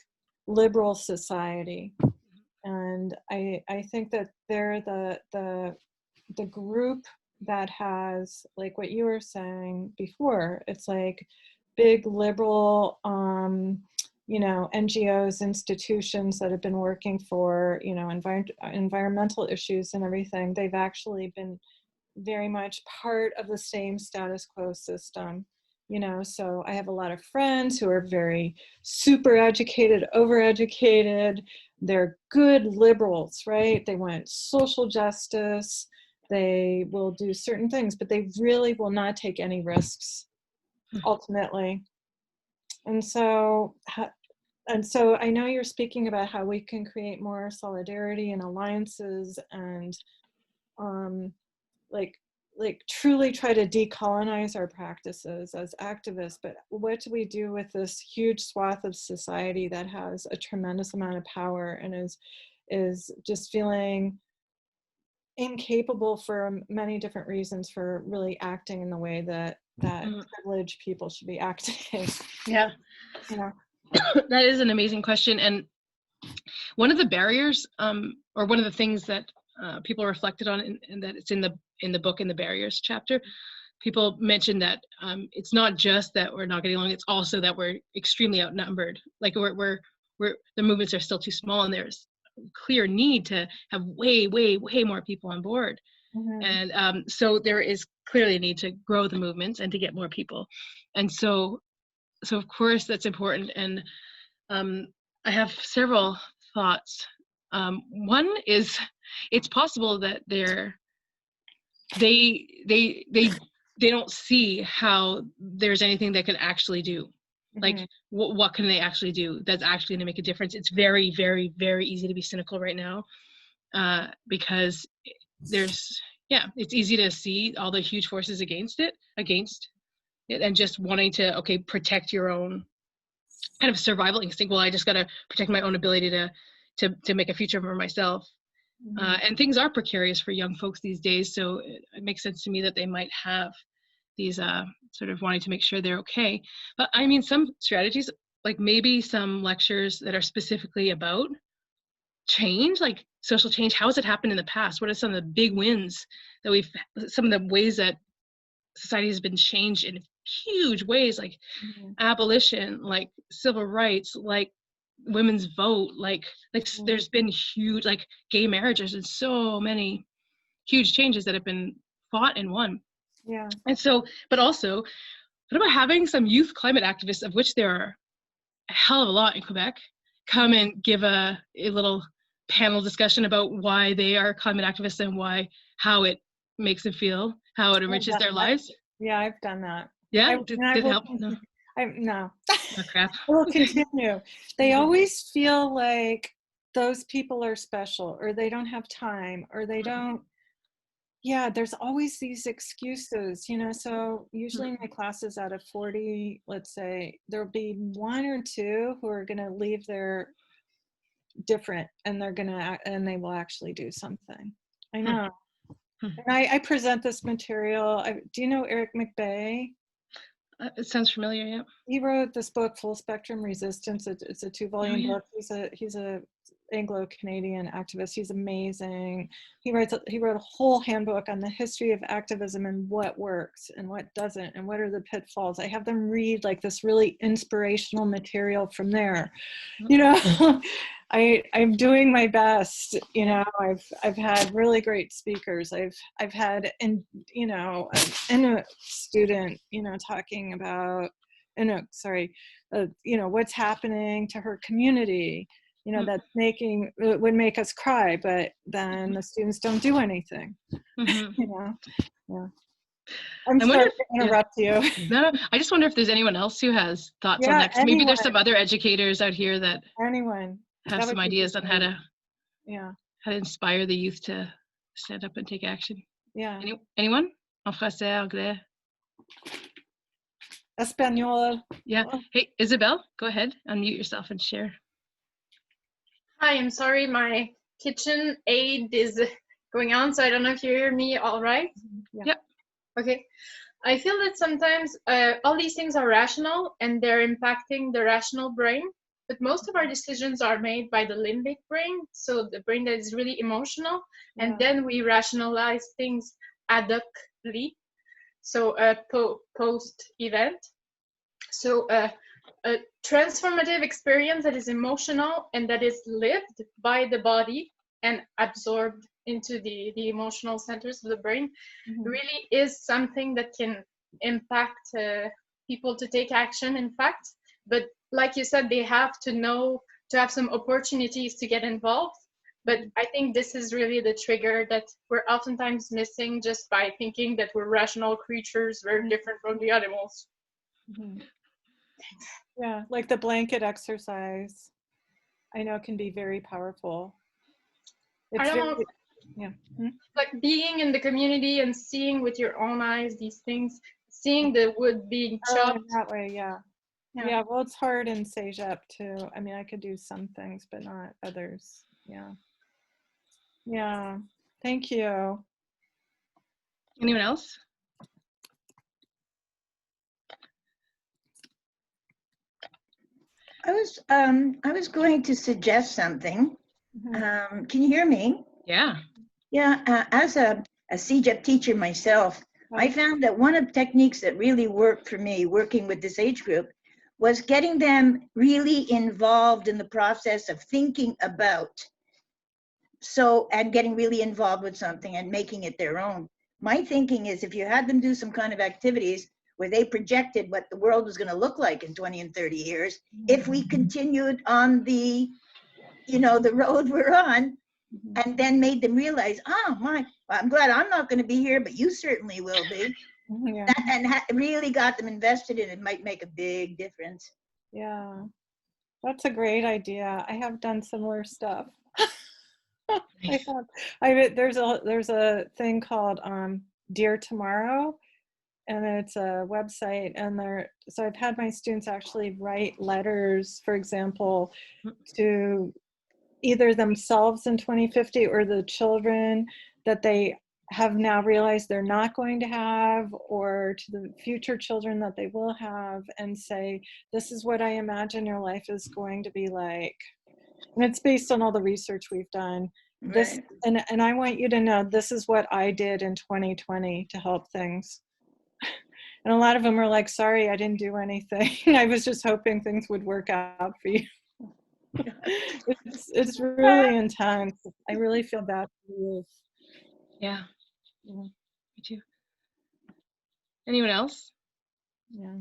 liberal society. And I think that they're the group that has, like what you were saying before, it's like big liberal NGOs, institutions that have been working for environmental issues and everything. They've actually been very much part of the same status quo system. So I have a lot of friends who are very super educated, overeducated. They're good liberals, right? They want social justice. They will do certain things, but they really will not take any risks, ultimately. And so I know you're speaking about how we can create more solidarity and alliances and like truly try to decolonize our practices as activists, but what do we do with this huge swath of society that has a tremendous amount of power and is just feeling incapable for many different reasons for really acting in the way that privileged people should be acting? Yeah. That is an amazing question. And one of the barriers, or one of the things that people reflected on, and that it's in the book in the barriers chapter. People mentioned that it's not just that we're not getting along; it's also that we're extremely outnumbered. Like we're the movements are still too small, and there's a clear need to have way more people on board. Mm-hmm. And so there is clearly a need to grow the movements and to get more people. And so of course that's important. And I have several thoughts. One is, it's possible that they don't see how there's anything they could actually do. Mm-hmm. Like what can they actually do that's actually going to make a difference? It's very easy to be cynical right now, because it's easy to see all the huge forces against it, and just wanting to protect your own kind of survival instinct. Well, I just got to protect my own ability to make a future for myself. Mm-hmm. And things are precarious for young folks these days, so it makes sense to me that they might have these sort of wanting to make sure they're okay. But I mean, some strategies, like maybe some lectures that are specifically about change, like social change. How has it happened in the past? What are some of the big wins that some of the ways that society has been changed in huge ways, like Mm-hmm. abolition, like civil rights, like women's vote, like Mm-hmm. there's been huge, like gay marriages, and so many huge changes that have been fought and won. Yeah. And so, but also, what about having some youth climate activists, of which there are a hell of a lot in Quebec, come and give a little panel discussion about why they are climate activists and how it makes them feel, how it enriches their lives? Yeah, I've done that. Yeah, did it help? No. No. Oh, crap. I will continue. They always feel like those people are special, or they don't have time, or they don't. Yeah, there's always these excuses, so usually in my classes out of 40, let's say, there'll be one or two who are going to leave their different, and they will actually do something. I know. And I present this material. Do you know Eric McBay? It sounds familiar, yeah. He wrote this book, Full Spectrum Resistance. It's a 2-volume book. He's a Anglo-Canadian activist. He's amazing. He wrote a whole handbook on the history of activism and what works and what doesn't and what are the pitfalls. I have them read like this really inspirational material from there. I'm doing my best. I've had really great speakers. I've had an Inuk student, talking about what's happening to her community. That would make us cry, but then the students don't do anything. Yeah. I'm sorry to interrupt you. No, I just wonder if there's anyone else who has thoughts on that. Maybe there's some other educators out here that have some ideas on how to inspire the youth to stand up and take action. Yeah. Anyone? En français, anglais? Espanol. Yeah. Hey, Isabel, go ahead. Unmute yourself and share. Hi, I'm sorry, my kitchen aid is going on, so I don't know if you hear me all right. Yep. Okay. I feel that sometimes all these things are rational and they're impacting the rational brain, but most of our decisions are made by the limbic brain, so the brain that is really emotional, and then we rationalize things adaptively, so post-event. So a transformative experience that is emotional and that is lived by the body and absorbed into the emotional centers of the brain really is something that can impact people to take action, in fact. But like you said, they have to know, to have some opportunities to get involved. But I think this is really the trigger that we're oftentimes missing just by thinking that we're rational creatures very different from the animals. Yeah, like the blanket exercise, I know can be very powerful. I don't know, like being in the community and seeing with your own eyes these things, seeing the wood being chopped. That way, yeah, well, it's hard in Cégep too. I mean, I could do some things, but not others. Yeah. Thank you. Anyone else? I was going to suggest something. Can you hear me? Yeah. Yeah, as a CEGEP teacher myself, I found that one of the techniques that really worked for me working with this age group was getting them really involved in the process of thinking about, and getting really involved with something and making it their own. My thinking is if you had them do some kind of activities where they projected what the world was going to look like in 20 and 30 years, if we continued on the, the road we're on, and then made them realize, oh my, I'm glad I'm not going to be here, but you certainly will be. Yeah. Really got them invested in it, might make a big difference. Yeah, that's a great idea. I have done similar stuff. There's a thing called Dear Tomorrow, and it's a website, and so I've had my students actually write letters, for example, to either themselves in 2050 or the children that they have now realized they're not going to have, or to the future children that they will have, and say, this is what I imagine your life is going to be like. And it's based on all the research we've done. This, right. and I want you to know, this is what I did in 2020 to help things. And a lot of them are like, sorry, I didn't do anything. I was just hoping things would work out for you. It's really intense. I really feel bad for you. Yeah. Me too. Anyone else? Yeah.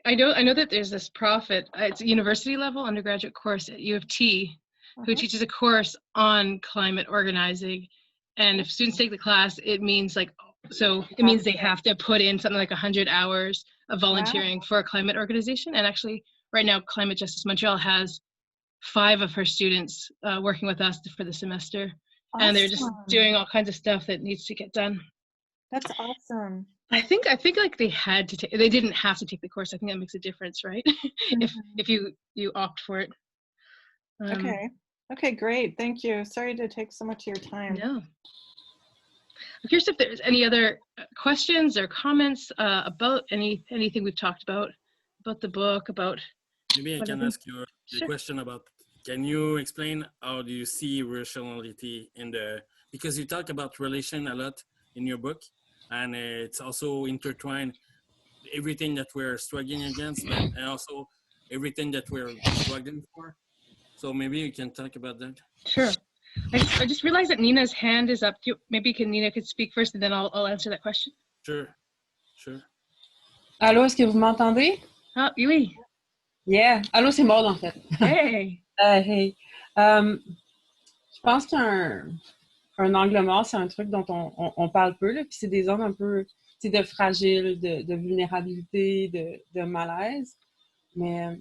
I know that there's this prof it's a university level undergraduate course at U of T who teaches a course on climate organizing. And if students take the class, it means they have to put in something like 100 hours of volunteering for a climate organization. And actually right now, Climate Justice Montreal has 5 of her students working with us for the semester. Awesome. And they're just doing all kinds of stuff that needs to get done. That's awesome. I think like they didn't have to take the course. I think that makes a difference, right? if you opt for it. Okay, great. Thank you. Sorry to take so much of your time. No. I'm curious if there's any other questions or comments about anything we've talked about the book, about. Maybe I can ask you a question about, can you explain how do you see rationality because you talk about relation a lot in your book, and it's also intertwined everything that we're struggling against, and also everything that we're struggling for. So maybe you can talk about that. Sure. I just realized that Nina's hand is up. Maybe Nina could speak first, and then I'll answer that question. Sure. Allô, est-ce que vous m'entendez? Ah, oui. Yeah. Allô, c'est Maud, en fait. Hey. Hey. Je pense qu'un angle mort, c'est un truc dont on parle peu, là, puis c'est des zones un peu de fragile, de vulnérabilité, de malaise. Mais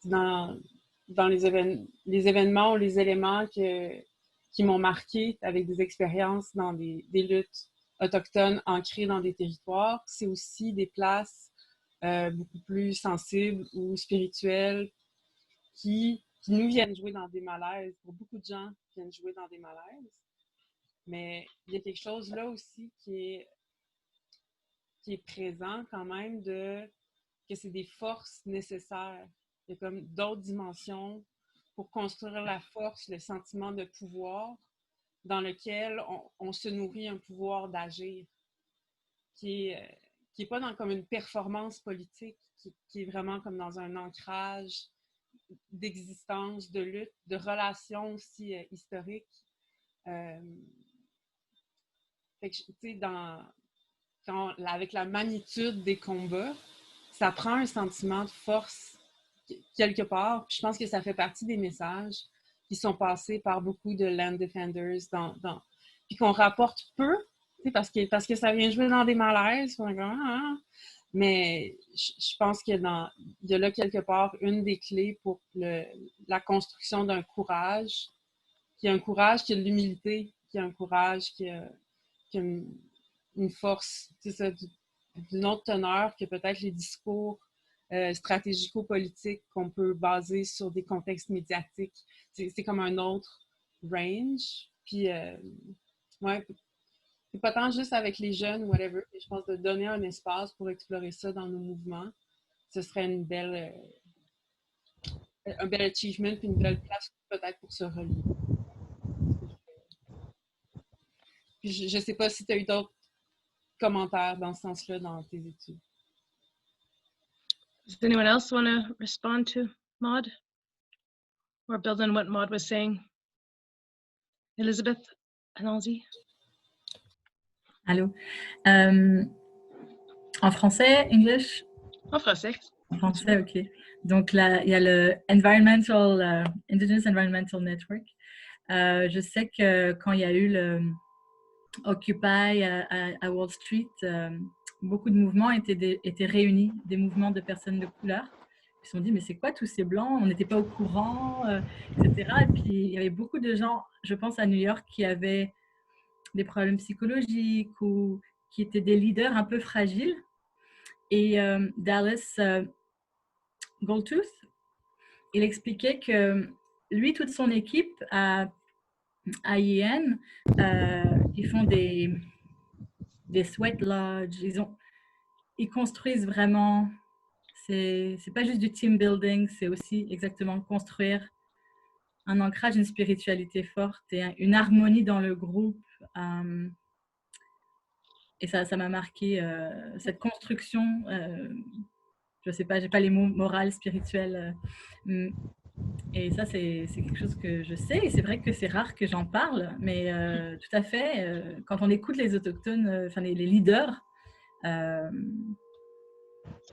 dans les événements ou les éléments qui m'ont marqué avec des expériences dans des luttes autochtones ancrées dans des territoires, c'est aussi des places beaucoup plus sensibles ou spirituelles qui nous viennent jouer dans des malaises. Pour beaucoup de gens, viennent jouer dans des malaises. Mais il y a quelque chose là aussi qui est présent quand même, que c'est des forces nécessaires. Il y a comme d'autres dimensions pour construire la force, le sentiment de pouvoir dans lequel on se nourrit un pouvoir d'agir qui est pas comme une performance politique, qui est vraiment comme dans un ancrage d'existence, de lutte, de relations aussi historiques. Fait que, tu sais, avec la magnitude des combats, ça prend un sentiment de force quelque part. Puis je pense que ça fait partie des messages qui sont passés par beaucoup de land defenders puis qu'on rapporte peu, parce que ça vient jouer dans des malaises. Mais je pense qu'il y a là quelque part une des clés pour la construction d'un courage, qui est un courage qui a de l'humilité, qui est un courage qui a une force, c'est ça, d'une autre teneur que peut-être les discours stratégico-politiques qu'on peut baser sur des contextes médiatiques. C'est comme un autre range. Puis, ouais, c'est pas tant juste avec les jeunes, whatever. Je pense de donner un espace pour explorer ça dans nos mouvements, ce serait une belle un bel achievement puis une belle place peut-être pour se relier. Puis je ne sais pas si tu as eu d'autres commentaires dans ce sens-là dans tes études. Does anyone else want to respond to Maud or build on what Maud was saying? Elizabeth, allons-y. Allô. En français, English? En français. En français, ok. Donc là, il y a le Indigenous Environmental Network. Je sais que quand il y a eu le Occupy à Wall Street, beaucoup de mouvements étaient réunis, des mouvements de personnes de couleur. Ils se sont dit, mais c'est quoi tous ces blancs? On n'était pas au courant, etc. Et puis, il y avait beaucoup de gens, je pense à New York, qui avaient des problèmes psychologiques ou qui étaient des leaders un peu fragiles. Et Dallas Goldtooth, il expliquait que lui, toute son équipe à IEN, ils font des sweat lodges, ils construisent vraiment, c'est pas juste du team building, c'est aussi exactement construire un ancrage, une spiritualité forte et une harmonie dans le groupe. Et ça m'a marqué, cette construction, je sais pas, j'ai pas les mots moral, spirituel. Et ça, c'est quelque chose que je sais. Et c'est vrai que c'est rare que j'en parle, mais tout à fait, quand on écoute les autochtones, enfin les leaders,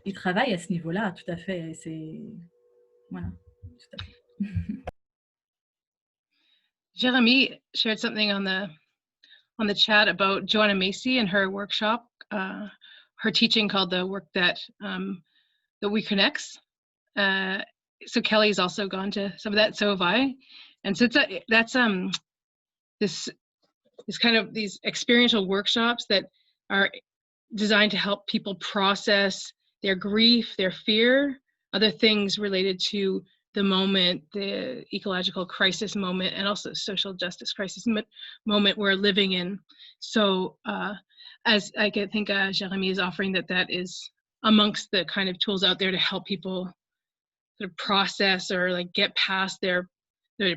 ils travaillent à ce niveau-là, tout à fait. C'est voilà, tout à fait. Jeremy shared something on the chat about Joanna Macy and her workshop, her teaching called the work that we connects. So Kelly's also gone to some of that, so have I. And so that's this kind of these experiential workshops that are designed to help people process their grief, their fear, other things related to the moment, the ecological crisis moment, and also social justice crisis moment we're living in. So as I think Jeremy is offering that is amongst the kind of tools out there to help people sort of process or like get past their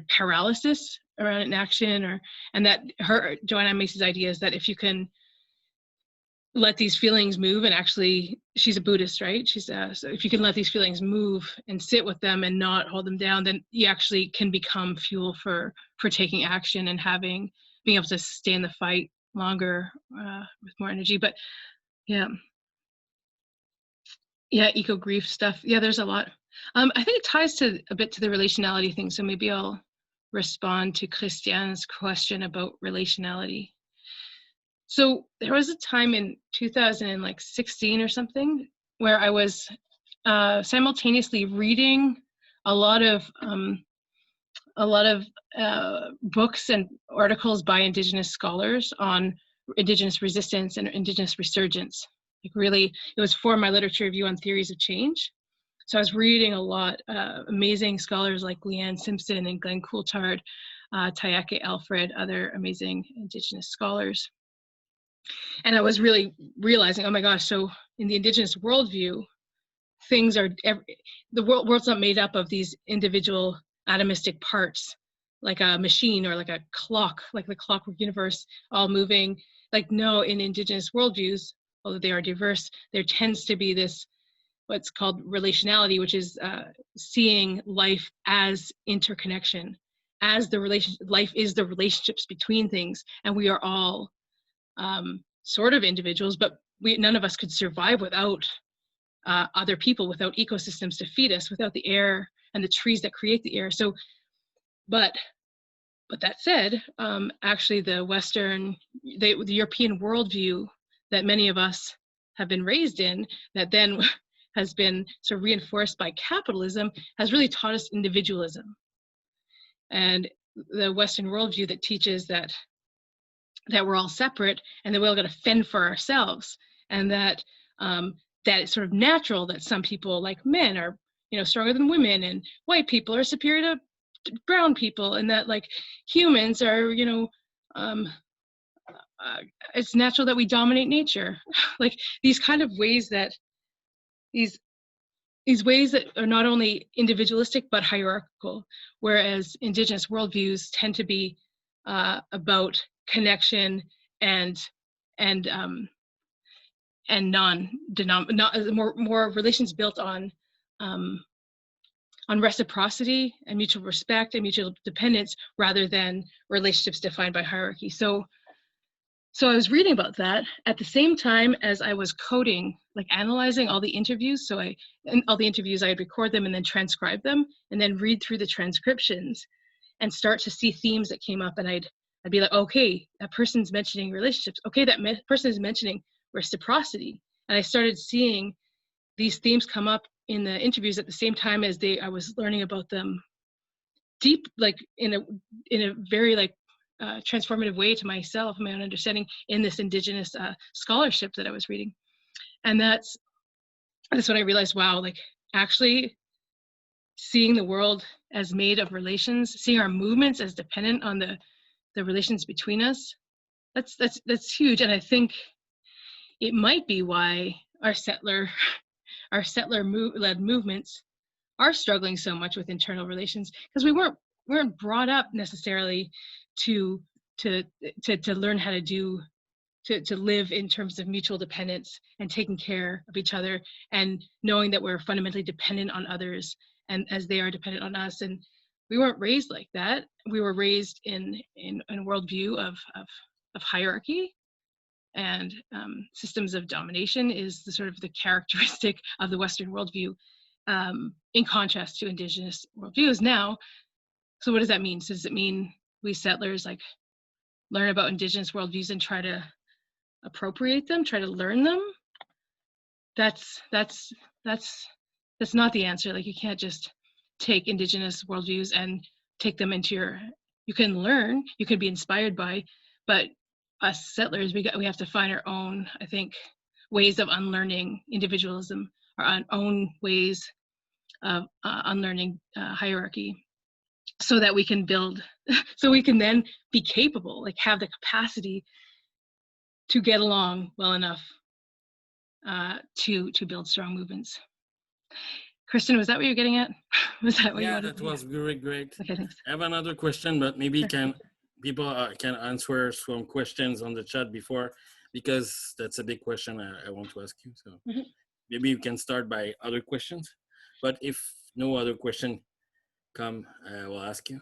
paralysis around inaction, and that Joanna Macy's idea is that if you can let these feelings move, and actually she's a Buddhist, right? She's so if you can let these feelings move and sit with them and not hold them down, then you actually can become fuel for taking action and being able to stay in the fight longer with more energy. But yeah, eco grief stuff. Yeah, there's a lot. I think it ties a bit to the relationality thing. So maybe I'll respond to Christiane's question about relationality. So there was a time in 2016 or something where I was simultaneously reading a lot of books and articles by Indigenous scholars on Indigenous resistance and Indigenous resurgence. Like really, it was for my literature review on theories of change. So I was reading a lot, amazing scholars like Leanne Simpson and Glenn Coulthard, Tayake Alfred, other amazing Indigenous scholars. And I was really realizing, oh my gosh, so in the Indigenous worldview, things are, the world's not made up of these individual atomistic parts, like a machine or like a clock, like the clockwork universe, all moving. Like no, in Indigenous worldviews, although they are diverse, there tends to be this, what's called relationality, which is seeing life as interconnection, as life is the relationships between things, and we are all sort of individuals, but none of us could survive without other people, without ecosystems to feed us, without the air and the trees that create the air. So, but that said, actually the European worldview that many of us have been raised in, that then has been sort of reinforced by capitalism, has really taught us individualism. And the Western worldview that teaches that we're all separate and that we all got to fend for ourselves, and that that it's sort of natural that some people, like men, are stronger than women, and white people are superior to brown people, and that like humans are it's natural that we dominate nature. Like these kind of ways that these these ways that are not only individualistic but hierarchical, whereas Indigenous worldviews tend to be about connection and more relations built on reciprocity and mutual respect and mutual dependence rather than relationships defined by hierarchy. So I was reading about that at the same time as I was coding, like analyzing all the interviews. All the interviews, I'd record them and then transcribe them and then read through the transcriptions and start to see themes that came up. And I'd be like, okay, that person's mentioning relationships. Okay, that person is mentioning reciprocity. And I started seeing these themes come up in the interviews at the same time as I was learning about them deep, like in a very like transformative way to myself, my own understanding in this Indigenous scholarship that I was reading. And that's when I realized, wow, like actually seeing the world as made of relations, seeing our movements as dependent on the relations between us, that's huge. And I think it might be why our settler-led movements are struggling so much with internal relations, because we weren't brought up necessarily to learn how to live in terms of mutual dependence and taking care of each other and knowing that we're fundamentally dependent on others and as they are dependent on us. And we weren't raised like that. We were raised in a worldview of hierarchy, and systems of domination is the sort of the characteristic of the Western worldview, in contrast to Indigenous worldviews now. So what does that mean? So does it mean we settlers like learn about Indigenous worldviews and try to appropriate them, try to learn them? That's not the answer. Like, you can't just take Indigenous worldviews and take them into you can learn, you can be inspired by, but us settlers, we have to find our own, I think, ways of unlearning individualism, our own ways of unlearning hierarchy, so that we can build, so we can then be capable, like have the capacity to get along well enough to build strong movements. Kristen, was that what you're getting at? Was that what you wanted? Yeah, that was great. Okay, thanks. I have another question, but maybe people can answer some questions on the chat before, because that's a big question I want to ask you. So maybe you can start by other questions, but if no other question come, I will ask you.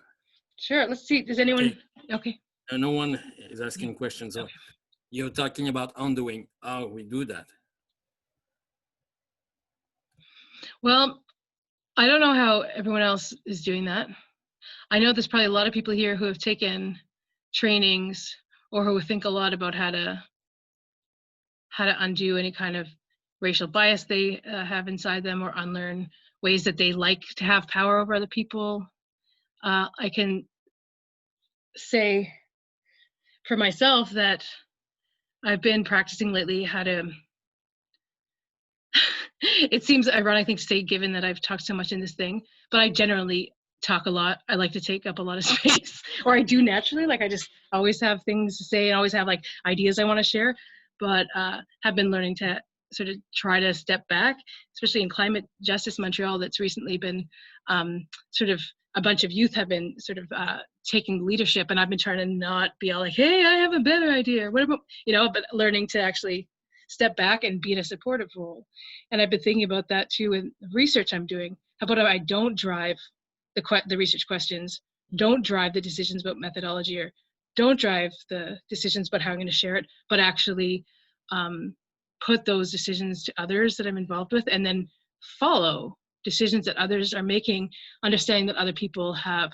Sure, let's see, does anyone, okay. No one is asking questions, so you're talking about undoing, how we do that. Well, I don't know how everyone else is doing that. I know there's probably a lot of people here who have taken trainings or who think a lot about how to undo any kind of racial bias they have inside them, or unlearn ways that they like to have power over other people. I can say for myself that I've been practicing lately how to, it seems ironic thing to say given that I've talked so much in this thing, but I generally talk a lot. I like to take up a lot of space, or I do naturally, like I just always have things to say and always have like ideas I want to share, but have been learning to sort of try to step back, especially in climate justice Montreal. That's recently been sort of, a bunch of youth have been sort of taking leadership, and I've been trying to not be all like, hey, I have a better idea, what about, but learning to actually step back and be in a supportive role. And I've been thinking about that too in the research I'm doing. How about I don't drive the research questions, don't drive the decisions about methodology, or don't drive the decisions about how I'm going to share it, but actually put those decisions to others that I'm involved with, and then follow decisions that others are making, understanding that other people have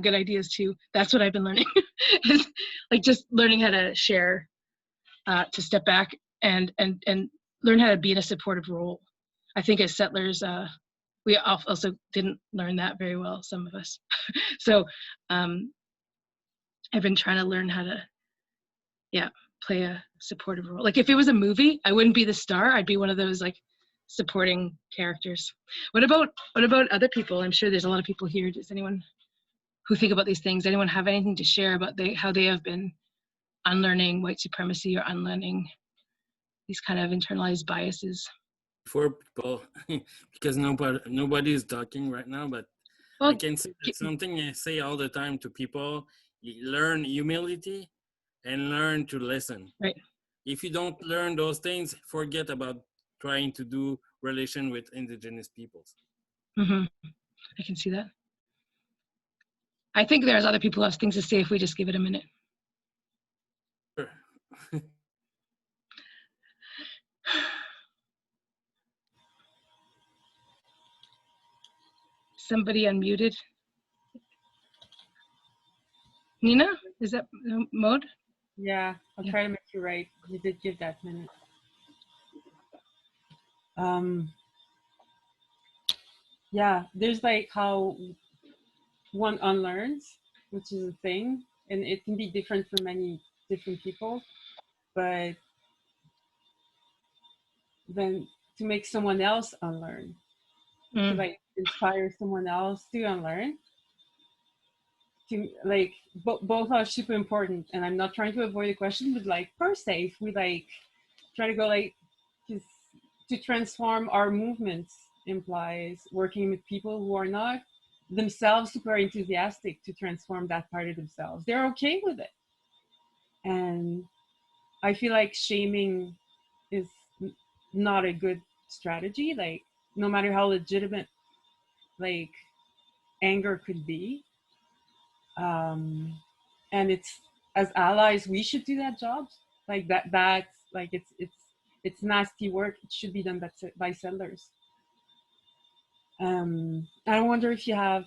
good ideas too. That's what I've been learning. Is like just learning how to share, to step back and learn how to be in a supportive role. I think as settlers, we also didn't learn that very well, some of us. So I've been trying to learn how to, play a supportive role. Like if it was a movie, I wouldn't be the star. I'd be one of those like supporting characters. What about other people? I'm sure there's a lot of people here. Does anyone who think about these things, anyone have anything to share about how they have been unlearning white supremacy or unlearning these kind of internalized biases? for people because nobody is talking right now, but Well, I can say that something I say all the time to people: learn humility and learn to listen. right. If you don't learn those things, forget about trying to do relation with Indigenous peoples. Mm-hmm. I can see that. I think there's other people who have things to say if we just give it a minute. Sure. Somebody unmuted. Nina, is that mode? Yeah, I'll try to make you right. You did give that minute. Yeah, there's like how one unlearns, which is a thing, and it can be different for many different people, but then to make someone else unlearn, to like inspire someone else to unlearn, to like both are super important. And I'm not trying to avoid the question, but like per se, if we like try to go like to transform our movements implies working with people who are not themselves super enthusiastic to transform that part of themselves. They're okay with it. And I feel like shaming is not a good strategy. Like no matter how legitimate like anger could be, and it's as allies we should do that job. Like that's like it's nasty work. It should be done by settlers. I wonder if you have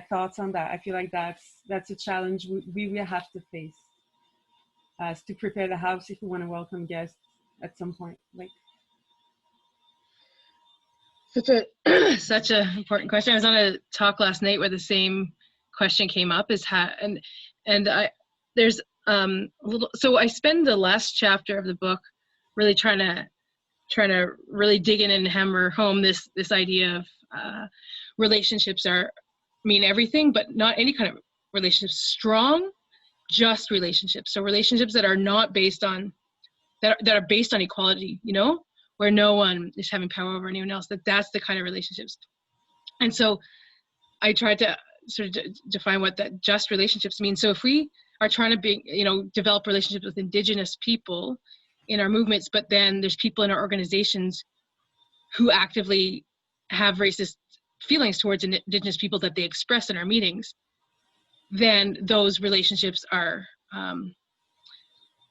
thoughts on that. I feel like that's a challenge we will have to face as to prepare the house if we want to welcome guests at some point. Like such a important question. I was on a talk last night where the same question came up: is how and I there's a little. So I spend the last chapter of the book really trying to really dig in and hammer home this idea of relationships mean everything, but not any kind of relationships. Strong, just relationships. So relationships that are not based on that are based on equality. You know, where no one is having power over anyone else. That's the kind of relationships. And so I tried to sort of define what that just relationships mean. So if we are trying to develop relationships with Indigenous people in our movements, but then there's people in our organizations who actively have racist feelings towards Indigenous people that they express in our meetings, then those relationships are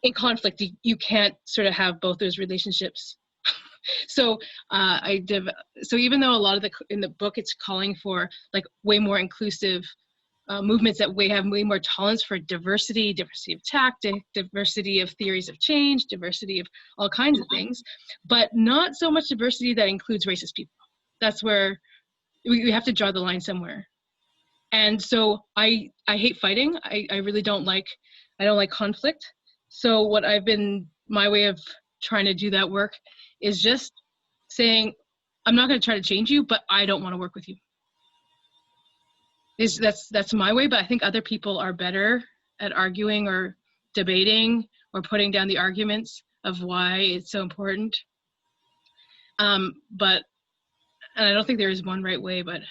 in conflict. You can't sort of have both those relationships. So so even though a lot of in the book it's calling for like way more inclusive movements that have way more tolerance for diversity of tactic, diversity of theories of change, diversity of all kinds of things, but not so much diversity that includes racist people. That's where we have to draw the line somewhere. And so I hate fighting. I really don't like conflict. So my way of trying to do that work is just saying, I'm not going to try to change you, but I don't want to work with you. That's my way, but I think other people are better at arguing or debating or putting down the arguments of why it's so important. And I don't think there is one right way, but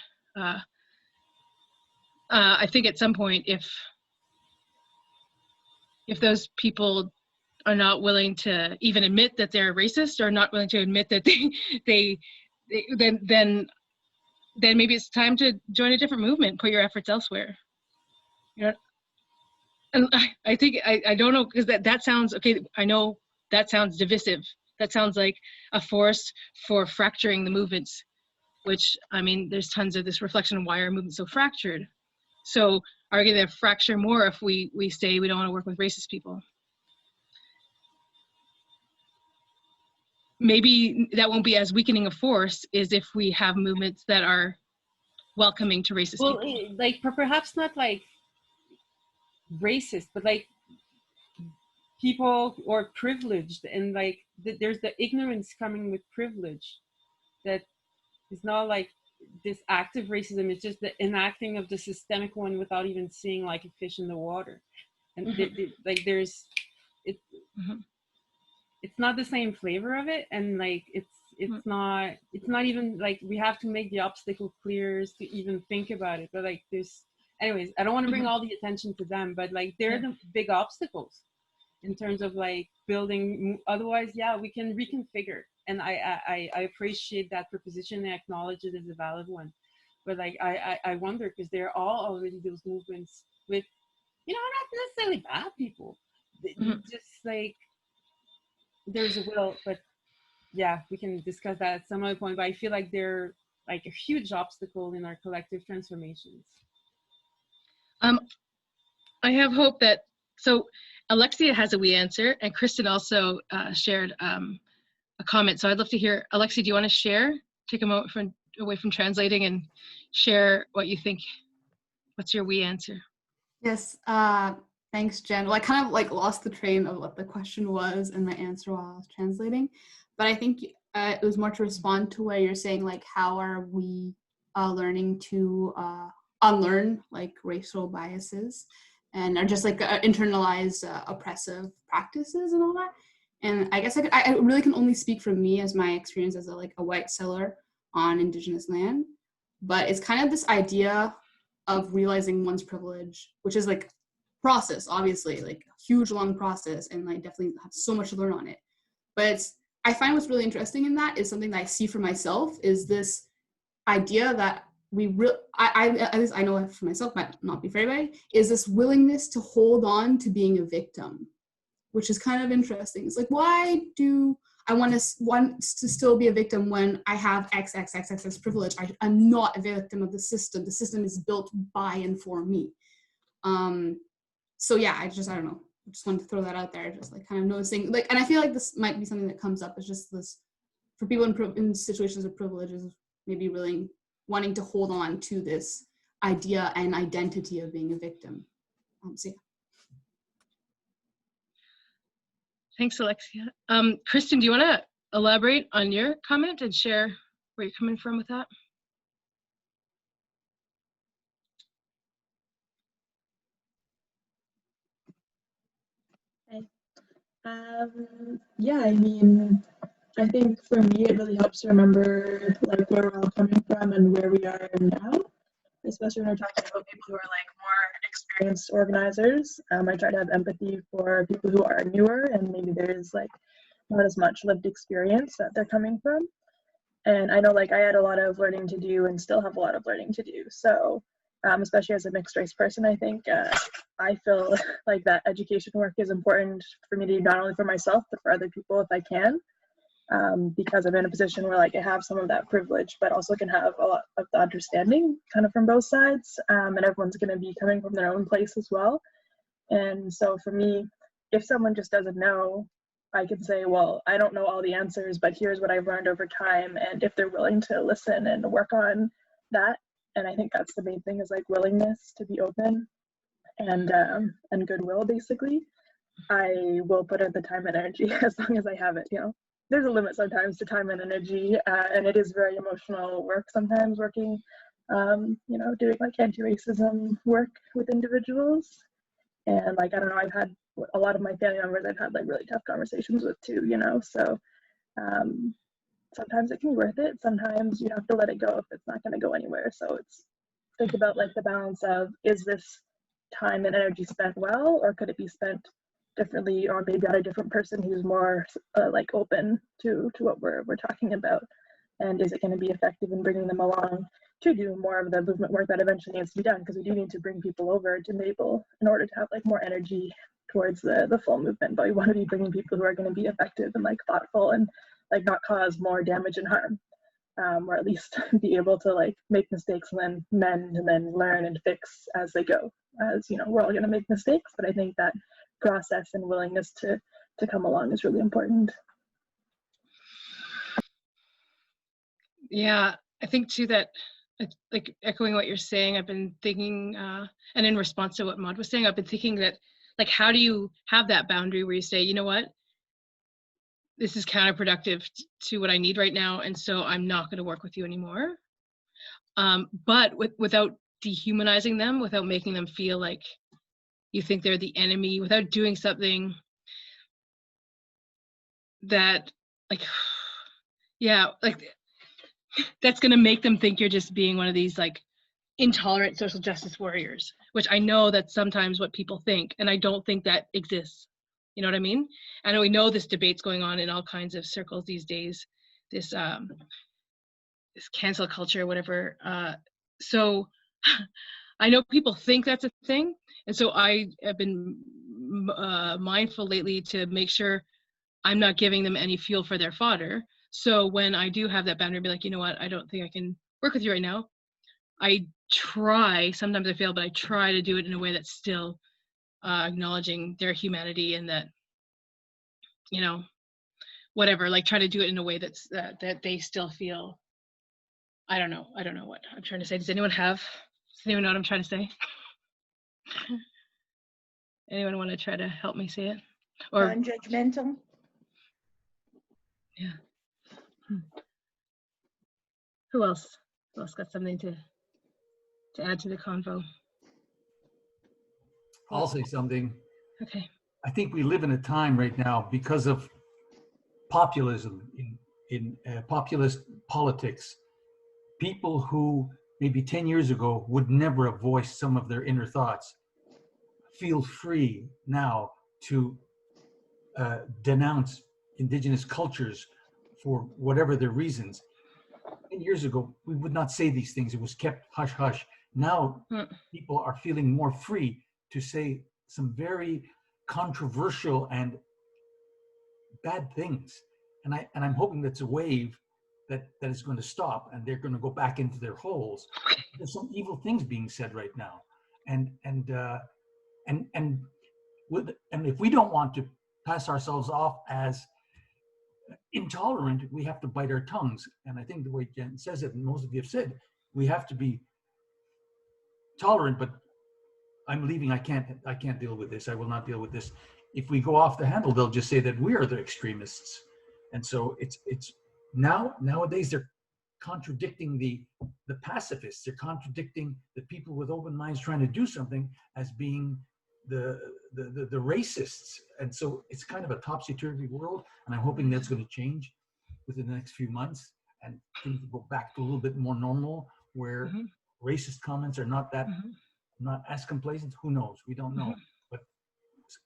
I think at some point, if those people are not willing to even admit that they're racist, or not willing to admit that then maybe it's time to join a different movement, put your efforts elsewhere. You know, and I think I don't know, because that sounds okay. I know that sounds divisive. That sounds like a force for fracturing the movements, which, I mean, there's tons of this reflection on why our movement's so fractured. So are we going to fracture more if we say we don't want to work with racist people? Maybe that won't be as weakening a force as if we have movements that are welcoming to racist people. Like perhaps not like racist, but like people who are privileged, and like there's the ignorance coming with privilege that is not like this active racism. It's just the enacting of the systemic one without even seeing like a fish in the water. And like there's it's not the same flavor of it, and like it's not even like we have to make the obstacle clear to even think about it. But like there's, anyways, I don't want to bring all the attention to them, but like they're the big obstacles in terms of like building. Otherwise, yeah, we can reconfigure. And I appreciate that proposition and acknowledge it as a valid one. But like I wonder, because there are already those movements with, you know, not necessarily bad people. Just like there's a will, but yeah, we can discuss that at some other point. But I feel like they're like a huge obstacle in our collective transformations. I have hope that, so Alexia has a wee answer, and Kristen also shared a comment. So I'd love to hear, Alexia, do you want to share? Take a moment away from translating and share what you think. What's your wee answer? Yes, thanks, Jen. Well, I kind of like lost the train of what the question was and my answer while I was translating. But I think it was more to respond to where you're saying, like, how are we learning to unlearn like racial biases and are just like internalized oppressive practices and all that. And I guess I really can only speak from me as my experience as a white settler on Indigenous land. But it's kind of this idea of realizing one's privilege, which is like process, obviously, like a huge long process, and I definitely have so much to learn on it. But I find what's really interesting in that is something that I see for myself is this idea that at least I know for myself, might not be for everybody, is this willingness to hold on to being a victim, which is kind of interesting. It's like, why do I want to still be a victim when I have XXXX privilege? I'm not a victim of the system. The system is built by and for me. So yeah, I don't know. I just wanted to throw that out there. Just like kind of noticing, like, and I feel like this might be something that comes up. It's just this, for people in situations of privilege, is maybe really wanting to hold on to this idea and identity of being a victim. So yeah. Thanks, Alexia. Kristen, do you want to elaborate on your comment and share where you're coming from with that? Yeah, I mean, I think for me it really helps to remember like where we're all coming from and where we are now, especially when we're talking about people who are like more experienced organizers. I try to have empathy for people who are newer and maybe there's like not as much lived experience that they're coming from. And I know like I had a lot of learning to do and still have a lot of learning to do. So especially as a mixed race person, I think I feel like that education work is important for me to do, not only for myself, but for other people if I can, because I'm in a position where like I have some of that privilege, but also can have a lot of the understanding kind of from both sides, and everyone's going to be coming from their own place as well. And so for me, if someone just doesn't know, I can say, well, I don't know all the answers, but here's what I've learned over time. And if they're willing to listen and work on that, and I think that's the main thing, is like willingness to be open and goodwill, basically, I will put in the time and energy as long as I have it. You know, there's a limit sometimes to time and energy, and it is very emotional work sometimes working, you know, doing like anti-racism work with individuals. And like, I don't know, I've had a lot of my family members I've had like really tough conversations with too, you know, so sometimes it can be worth it. Sometimes you have to let it go if it's not going to go anywhere. So it's think about like the balance of, is this time and energy spent well, or could it be spent differently, or maybe on a different person who's more like open to what we're talking about? And is it going to be effective in bringing them along to do more of the movement work that eventually needs to be done? Because we do need to bring people over to enable, in order to have like more energy towards the full movement. But we want to be bringing people who are going to be effective and like thoughtful and like not cause more damage and harm, or at least be able to like make mistakes and then mend and then learn and fix as they go. As you know, we're all going to make mistakes, but I think that process and willingness to come along is really important. Yeah, I think too that, like echoing what you're saying, I've been thinking, and in response to what Maud was saying, I've been thinking that, like, how do you have that boundary where you say, you know what, this is counterproductive to what I need right now, and so I'm not going to work with you anymore. But without dehumanizing them, without making them feel like you think they're the enemy, without doing something that, like, yeah, like that's going to make them think you're just being one of these like intolerant social justice warriors, which I know that's sometimes what people think, and I don't think that exists. You know what I mean? And we know this debate's going on in all kinds of circles these days, this this cancel culture, whatever. So I know people think that's a thing, and so I have been mindful lately to make sure I'm not giving them any fuel for their fodder. So when I do have that boundary, be like, you know what, I don't think I can work with you right now. I try, sometimes I fail, but I try to do it in a way that's still acknowledging their humanity, and that, you know, whatever, like try to do it in a way that's that they still feel, I don't know what I'm trying to say. Does anyone know what I'm trying to say? Anyone want to try to help me say it? Or non-judgmental. Yeah. Who else got something to add to the convo? I'll say something. Okay. I think we live in a time right now, because of populism in populist politics. People who maybe 10 years ago would never have voiced some of their inner thoughts feel free now to denounce Indigenous cultures for whatever their reasons. 10 years ago, we would not say these things. It was kept hush hush. Now people are feeling more free to say some very controversial and bad things. And I'm hoping that's a wave that is going to stop, and they're going to go back into their holes. There's some evil things being said right now. And if we don't want to pass ourselves off as intolerant, we have to bite our tongues. And I think the way Jen says it, and most of you have said, we have to be tolerant, but I'm leaving. I can't deal with this. I will not deal with this. If we go off the handle, they'll just say that we are the extremists. And so it's nowadays they're contradicting the pacifists. They're contradicting the people with open minds trying to do something as being the racists. And so it's kind of a topsy-turvy world, and I'm hoping that's going to change within the next few months, and things will go back to a little bit more normal, where racist comments are not as complacent. Who knows? We don't know. But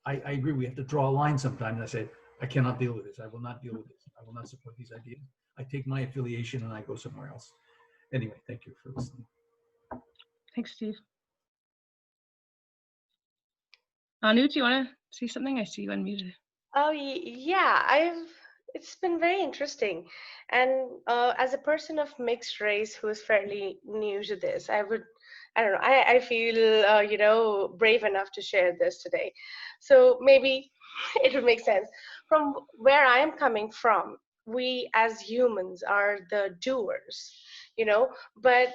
I agree, we have to draw a line sometimes. I say, I cannot deal with this. I will not deal with this. I will not support these ideas. I take my affiliation and I go somewhere else. Anyway, thank you for listening. Thanks, Steve. Anu, do you want to say something? I see you unmuted. Oh, yeah, it's been very interesting. And as a person of mixed race who is fairly new to this, I don't know, I feel, brave enough to share this today. So maybe it would make sense. From where I am coming from, we as humans are the doers, but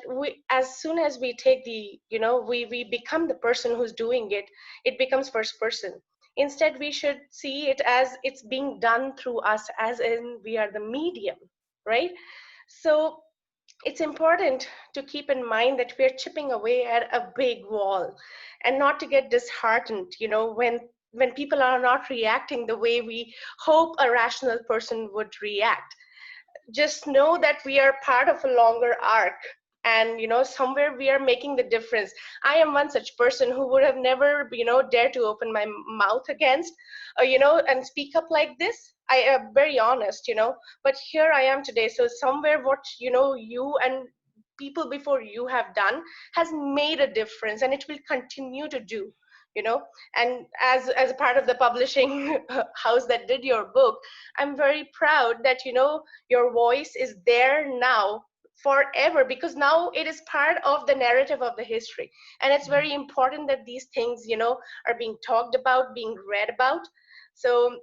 as soon as we take we become the person who's doing it, it becomes first person. Instead, we should see it as it's being done through us, as in we are the medium, right? So it's important to keep in mind that we're chipping away at a big wall, and not to get disheartened, when people are not reacting the way we hope a rational person would react. Just know that we are part of a longer arc, and somewhere we are making the difference. I am one such person who would have never dared to open my mouth against and speak up like this. I am very honest, but here I am today. So somewhere what you and people before you have done has made a difference, and it will continue to do. And as a part of the publishing house that did your book, I'm very proud that your voice is there now forever, because now it is part of the narrative of the history, and it's very important that these things are being talked about, being read about. So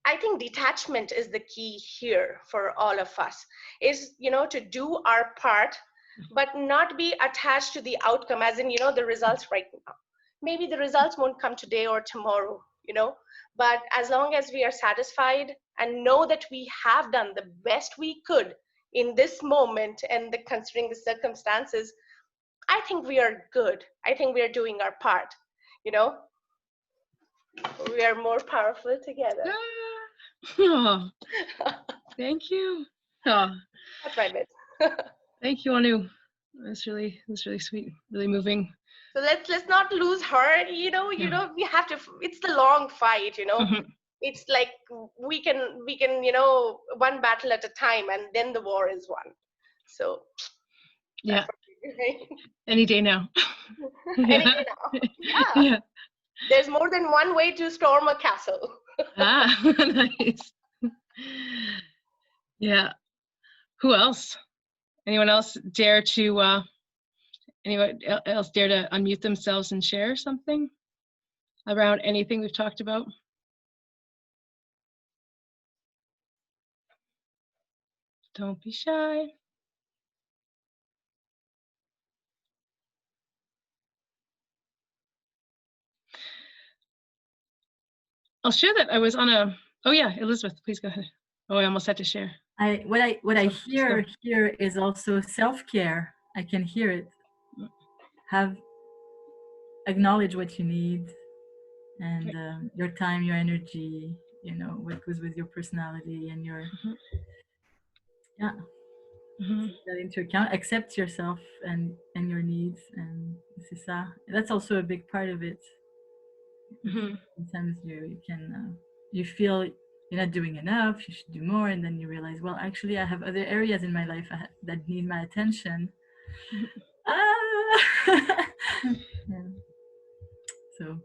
I think detachment is the key here for all of us, is to do our part, but not be attached to the outcome, as in the results right now. Maybe the results won't come today or tomorrow, but as long as we are satisfied and know that we have done the best we could in this moment, and considering the circumstances, I think we are good. I think we are doing our part. We are more powerful together. Oh, thank you. Oh, That's my bit. thank you, Anu. That's really sweet, really moving. So let's not lose heart. We have to. It's the long fight. Mhm. It's like we can one battle at a time, and then the war is won. So Yeah, right? any day now. Any day now. Yeah. Yeah. There's more than one way to storm a castle. Ah, nice. Yeah. Who else? Anyone else dare to? Anyone else dare to unmute themselves and share something around anything we've talked about? Don't be shy. I'll share that I was on a. Oh yeah, Elizabeth, please go ahead. Oh, I almost had to share. What I hear here is also self-care. I can hear it. Acknowledge what you need, and your time, your energy, what goes with your personality and your take that into account. Accept yourself and your needs, and c'est ça. That's also a big part of it. Sometimes you feel you're not doing enough, you should do more, and then you realize, well, actually I have other areas in my life that need my attention. Yeah. So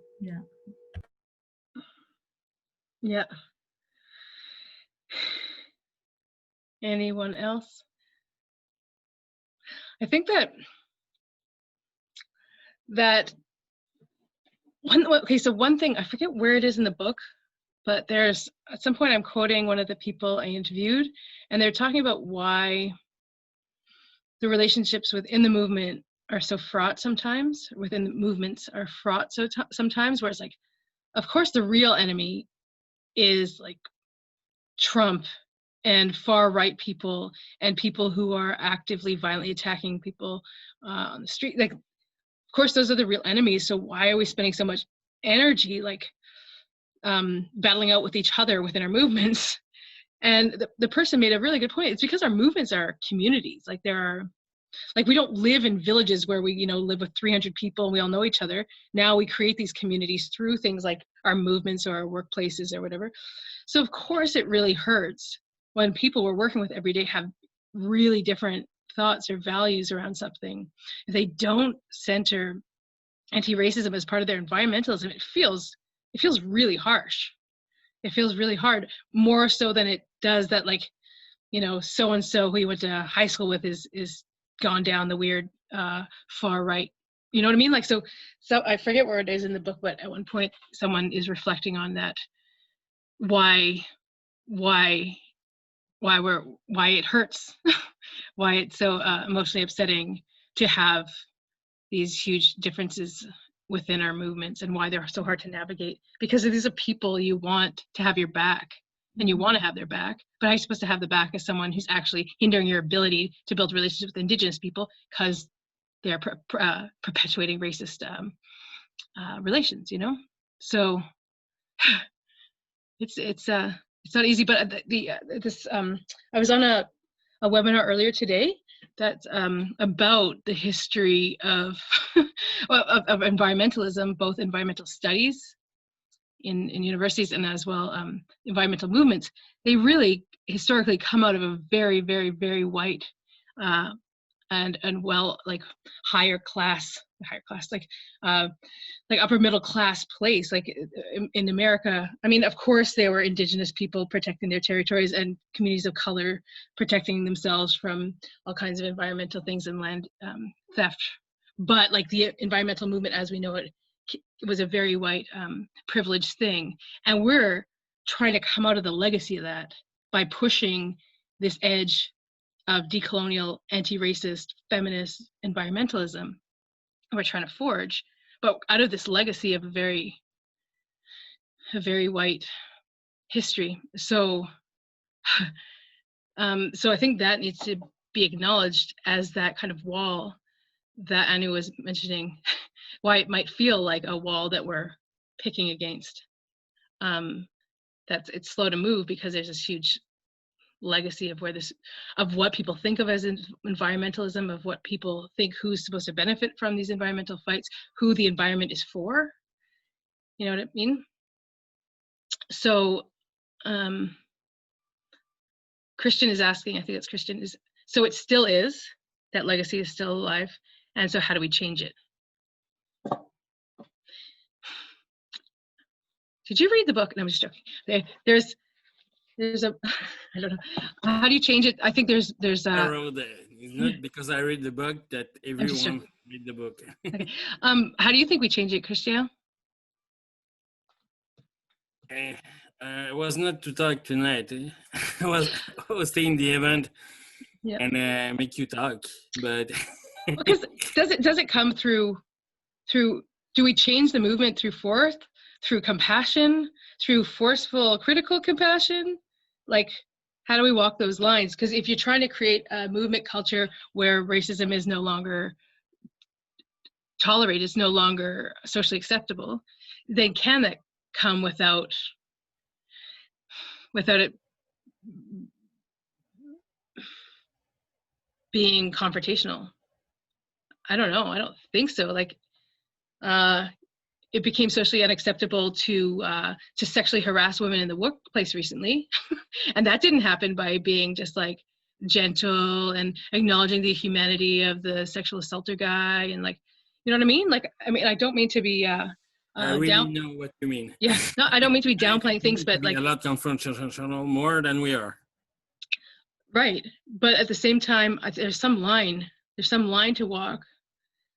yeah. Anyone else? I think that one thing, I forget where it is in the book, but there's at some point I'm quoting one of the people I interviewed, and they're talking about why the relationships within the movement are so fraught sometimes, within the movements are fraught sometimes, where it's like, of course the real enemy is like Trump and far right people and people who are actively violently attacking people on the street. Like, of course those are the real enemies, so why are we spending so much energy like battling out with each other within our movements? And the person made a really good point. It's because our movements are communities. Like we don't live in villages where we live with 300 people and we all know each other. Now we create these communities through things like our movements or our workplaces or whatever. So of course it really hurts when people we're working with every day have really different thoughts or values around something. If they don't center anti-racism as part of their environmentalism, it feels really harsh. It feels really hard, more so than it does that, like, so-and-so who you went to high school with is gone down the weird far right. You know what I mean? Like, so I forget where it is in the book, but at one point someone is reflecting on that, why it hurts, why it's so emotionally upsetting to have these huge differences within our movements, and why they're so hard to navigate, because these are people you want to have your back and you want to have their back, but how are you supposed to have the back of someone who's actually hindering your ability to build relationships with Indigenous people because they're perpetuating racist relations, So it's not easy. But I was on a webinar earlier today that's about the history of of environmentalism, both environmental studies in universities and as well environmental movements. They really historically come out of a very, very, very white and well, like higher class, like upper middle class place. Like in America, I mean, of course there were Indigenous people protecting their territories and communities of color protecting themselves from all kinds of environmental things and land theft. But like the environmental movement as we know it was a very white privileged thing. And we're trying to come out of the legacy of that by pushing this edge of decolonial, anti-racist, feminist environmentalism we're trying to forge, but out of this legacy of a very white history. So so I think that needs to be acknowledged as that kind of wall that Anu was mentioning, why it might feel like a wall that we're picking against. It's slow to move because there's this huge legacy of of what people think of as environmentalism, of what people think who's supposed to benefit from these environmental fights, who the environment is for. You know what I mean? So Christian is asking, I think it's Christian, so it still is, that legacy is still alive, and so how do we change it? Did you read the book? No, I'm just joking. There's a, I don't know. How do you change it? I think there's I wrote it's not because I read the book that everyone read the book. Okay. How do you think we change it, Christian? It was not to talk tonight. I was hosting the event and make you talk, but because does it come through do we change the movement through force, through compassion, through forceful critical compassion? Like, how do we walk those lines? Because if you're trying to create a movement culture where racism is no longer tolerated, it's no longer socially acceptable, then can that come without it being confrontational? I don't know. I don't think so. Like, it became socially unacceptable to sexually harass women in the workplace recently, and that didn't happen by being just like gentle and acknowledging the humanity of the sexual assaulter guy, and like, you know what I mean? Like, I mean, I don't mean to be I really know what you mean. Yeah, no, I don't mean to be downplaying things, but like a lot confrontational more than we are. Right, but at the same time, there's some line to walk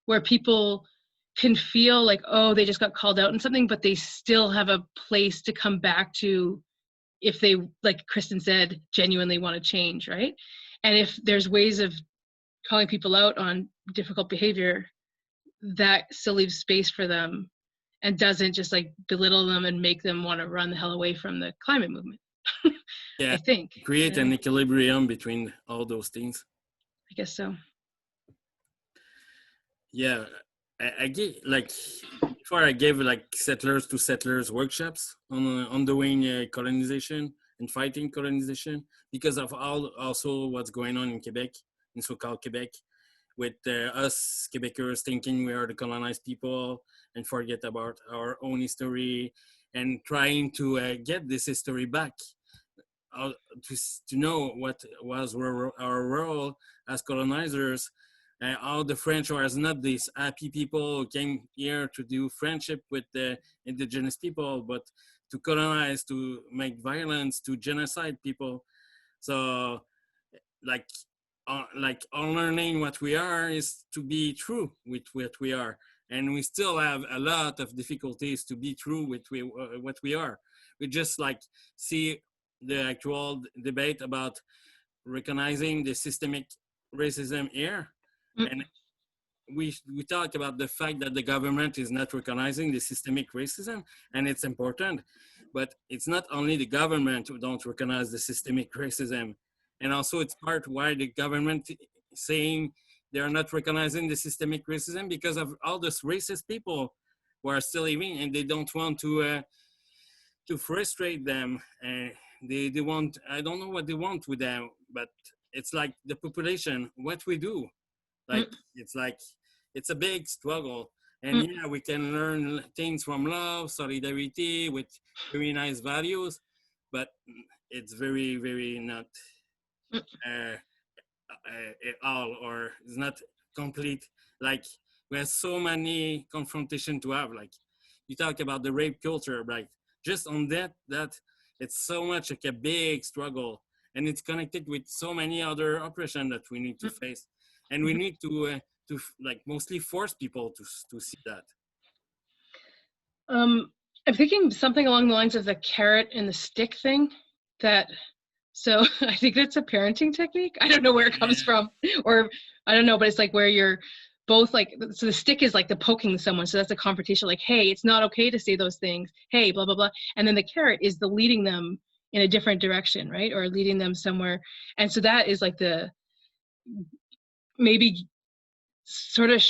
where people can feel like, oh, they just got called out on something, but they still have a place to come back to if they, like Kristen said, genuinely want to change, right? And if there's ways of calling people out on difficult behavior, that still leaves space for them and doesn't just like belittle them and make them want to run the hell away from the climate movement. Yeah, I think. Create an equilibrium between all those things. I guess so. Yeah, I gave, like, before I gave like settlers to settlers workshops on undergoing colonization and fighting colonization because of also what's going on in Quebec, in so-called Quebec, with us Quebecers thinking we are the colonized people and forget about our own history and trying to get this history back, to know what was our role as colonizers. How the French was not these happy people who came here to do friendship with the indigenous people, but to colonize, to make violence, to genocide people. So, like unlearning what we are is to be true with what we are, and we still have a lot of difficulties to be true with what we are. We just like see the actual debate about recognizing the systemic racism here. And we talk about the fact that the government is not recognizing the systemic racism, and it's important, but it's not only the government who don't recognize the systemic racism, and also it's part why the government saying they are not recognizing the systemic racism because of all those racist people who are still living, and they don't want to frustrate them. They want, I don't know what they want with them, but it's like the population, what we do. Like, it's a big struggle. And yeah, we can learn things from love, solidarity, with very nice values, but it's very, very not all, or it's not complete. Like, we have so many confrontation to have. Like, you talk about the rape culture, like, just on that it's so much like a big struggle, and it's connected with so many other oppression that we need to face. And we need to like mostly force people to see that. I'm thinking something along the lines of the carrot and the stick thing. So I think that's a parenting technique. I don't know where it comes from, or I don't know, but it's like where you're both like, so the stick is like the poking someone. So that's a confrontation, like, hey, it's not okay to say those things. Hey, blah, blah, blah. And then the carrot is the leading them in a different direction, right? Or leading them somewhere. And so that is like the, maybe sort of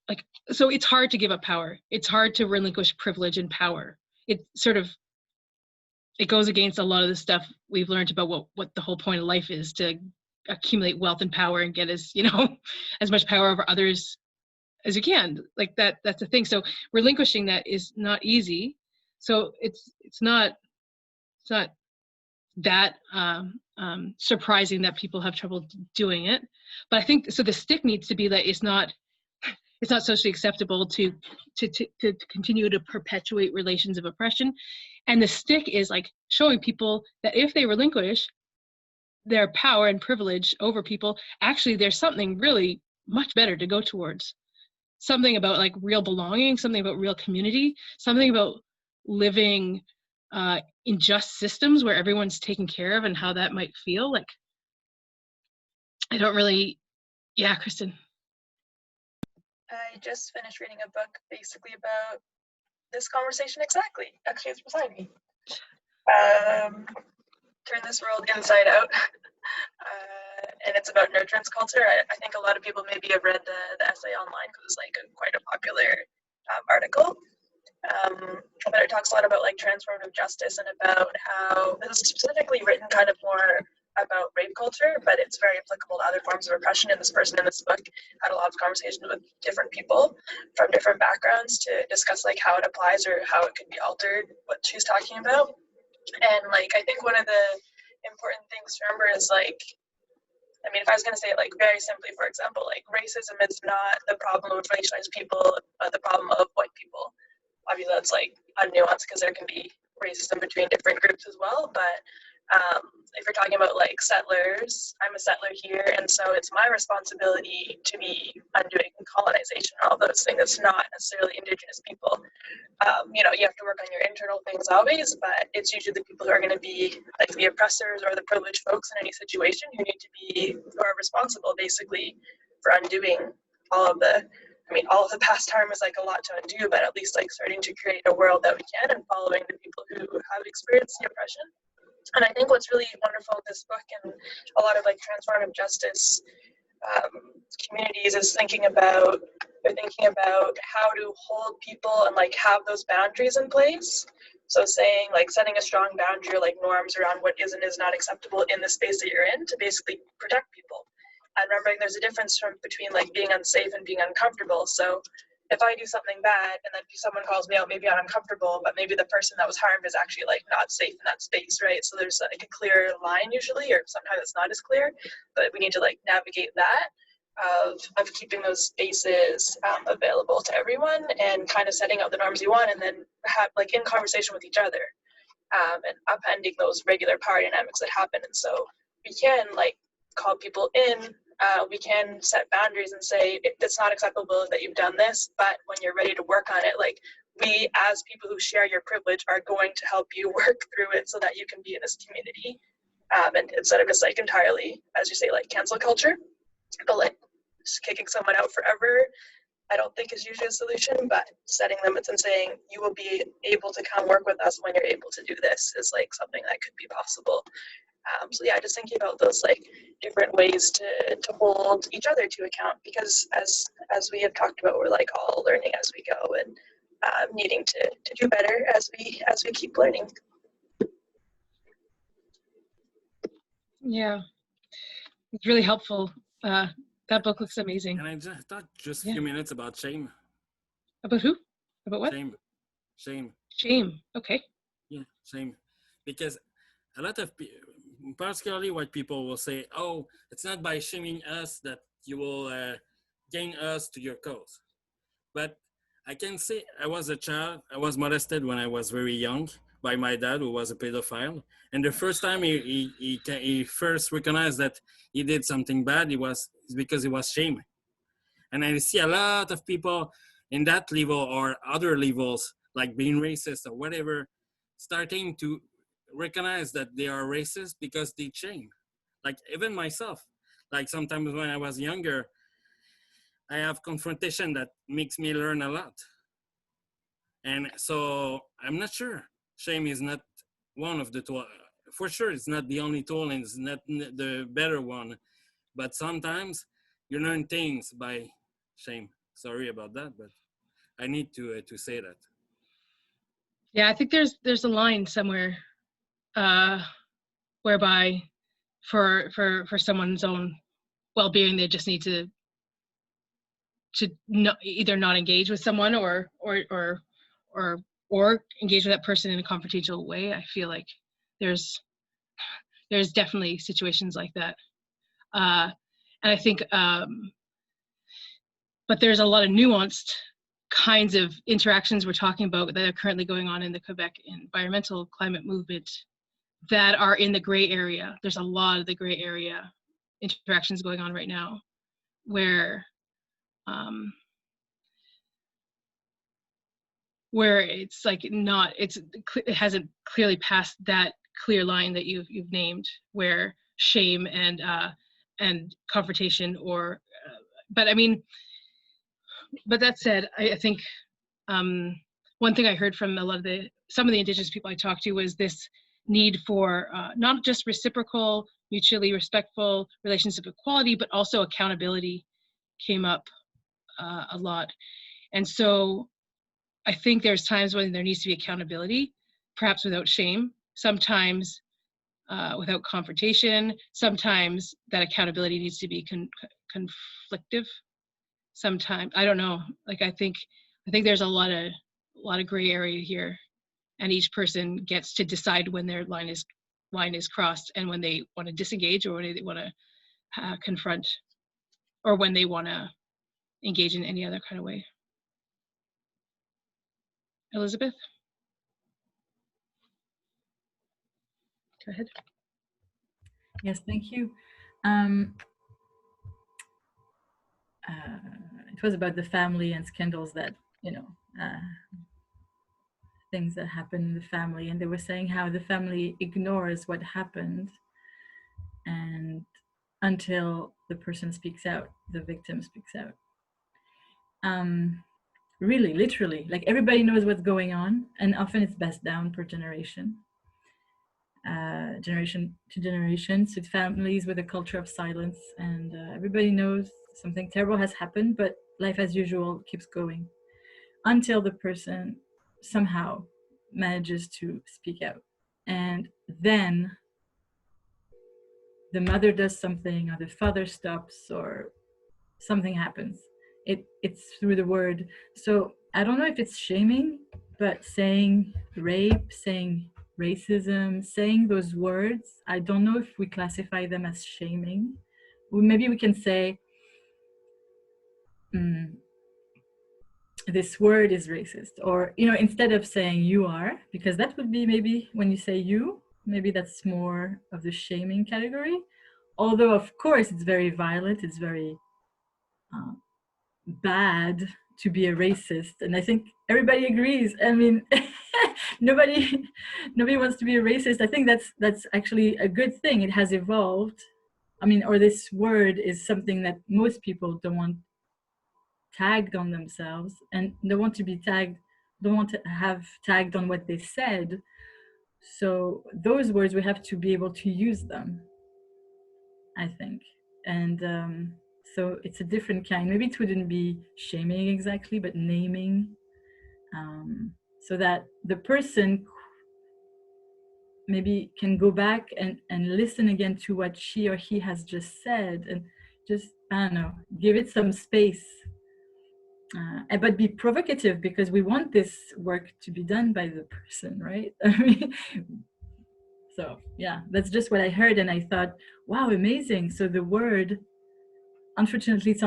like, so it's hard to give up power. It's hard to relinquish privilege and power. It sort of, it goes against a lot of the stuff we've learned about what the whole point of life is, to accumulate wealth and power and get as, you know, as much power over others as you can. Like that's the thing. So relinquishing that is not easy. So it's not that surprising that people have trouble doing it. But I think so the stick needs to be that it's not socially acceptable to continue to perpetuate relations of oppression. And the stick is like showing people that if they relinquish their power and privilege over people, actually there's something really much better to go towards. Something about like real belonging, something about real community, something about living in just systems where everyone's taken care of, and how that might feel. Like, I don't really, yeah, Kristen. I just finished reading a book basically about this conversation exactly. Actually, it's beside me. Turn This World Inside Out. And it's about nurturance culture. I think a lot of people maybe have read the essay online because it's like quite a popular article. But it talks a lot about like transformative justice and about how this is specifically written kind of more about rape culture, but it's very applicable to other forms of oppression. And this person in this book had a lot of conversations with different people from different backgrounds to discuss like how it applies or how it could be altered, what she's talking about. And like, I think one of the important things to remember is like, I mean, if I was going to say it like very simply, for example, like racism is not the problem of racialized people, but the problem of white people. Obviously, that's like unnuanced because there can be racism between different groups as well. But if you're talking about like settlers, I'm a settler here, and so it's my responsibility to be undoing colonization and all those things. It's not necessarily Indigenous people. You know, you have to work on your internal things always, but it's usually the people who are going to be like the oppressors or the privileged folks in any situation who are responsible basically for undoing all of the, I mean, all of the past harm is like a lot to undo, but at least like starting to create a world that we can and following the people who have experienced the oppression. And I think what's really wonderful with this book and a lot of like transformative justice communities is thinking about how to hold people and like have those boundaries in place. So saying like setting a strong boundary or like norms around what is and is not acceptable in the space that you're in to basically protect people. And remembering there's a difference between like being unsafe and being uncomfortable. So if I do something bad and then someone calls me out, maybe I'm uncomfortable, but maybe the person that was harmed is actually like not safe in that space, right? So there's like a clear line usually, or sometimes it's not as clear, but we need to like navigate that of keeping those spaces available to everyone and kind of setting out the norms you want, and then have like in conversation with each other and upending those regular power dynamics that happen. And so we can like call people in. We can set boundaries and say, it's not acceptable that you've done this, but when you're ready to work on it, like we as people who share your privilege are going to help you work through it so that you can be in this community. And instead of just like entirely, as you say, like cancel culture, but like just kicking someone out forever, I don't think is usually a solution, but setting limits and saying you will be able to come work with us when you're able to do this is like something that could be possible. So yeah, just thinking about those like different ways to hold each other to account, because as we have talked about, we're like all learning as we go and needing to do better as we keep learning. Yeah, it's really helpful. That book looks amazing. And I just thought just a few minutes about shame. About who? About what? Shame. Shame. Okay. Yeah, shame. Because a lot of people, particularly white people, will say, oh, it's not by shaming us that you will gain us to your cause. But I can say I was a child. I was molested when I was very young by my dad, who was a pedophile. And the first time he first recognized that he did something bad, it's because he was shamed. And I see a lot of people in that level or other levels, like being racist or whatever, starting to recognize that they are racist because they shame. Like even myself, like sometimes when I was younger, I have confrontation that makes me learn a lot. And so I'm not sure. Shame is not one of the tools. For sure, it's not the only tool and it's not the better one. But sometimes you learn things by shame. Sorry about that, but I need to say that. Yeah, I think there's a line somewhere whereby for someone's own well-being, they just need to either not engage with someone or engage with that person in a confrontational way. I feel like there's definitely situations like that, and I think but there's a lot of nuanced kinds of interactions we're talking about that are currently going on in the Quebec environmental climate movement that are in the gray area. There's a lot of the gray area interactions going on right now where it's like not, it hasn't clearly passed that clear line that you've named, where shame and confrontation or but I mean, but that said, I think one thing I heard from some of the Indigenous people I talked to was this need for not just reciprocal, mutually respectful relations of equality, but also accountability came up a lot. And so I think there's times when there needs to be accountability, perhaps without shame, sometimes without confrontation, sometimes that accountability needs to be conflictive. Sometimes, I don't know, like I think there's a lot of gray area here, and each person gets to decide when their line is crossed and when they want to disengage or when they want to confront or when they want to engage in any other kind of way. Elizabeth? Go ahead. Yes, thank you. It was about the family and scandals that, things that happen in the family, and they were saying how the family ignores what happened, and until the person speaks out, the victim speaks out. Really, literally, like everybody knows what's going on, and often it's passed down per generation to generation. So families with a culture of silence, and everybody knows something terrible has happened, but life as usual keeps going until the person somehow manages to speak out. And then the mother does something, or the father stops, or something happens. It's through the word. So I don't know if it's shaming, but saying rape, saying racism, saying those words, I don't know if we classify them as shaming. Maybe we can say, this word is racist, or instead of saying you are, because that would be, maybe when you say you, maybe that's more of the shaming category, although of course it's very violent, it's very bad to be a racist, and I think everybody agrees. I mean, nobody wants to be a racist. I think that's actually a good thing. It has evolved. I mean, or this word is something that most people don't want tagged on themselves, and don't want to have tagged on what they said. So those words, we have to be able to use them, I think. And so it's a different kind. Maybe it wouldn't be shaming exactly, but naming, so that the person maybe can go back and listen again to what she or he has just said, and just, I don't know, give it some space. But be provocative, because we want this work to be done by the person, right? I mean, so yeah, that's just what I heard, and I thought, wow, amazing. So the word, unfortunately, it's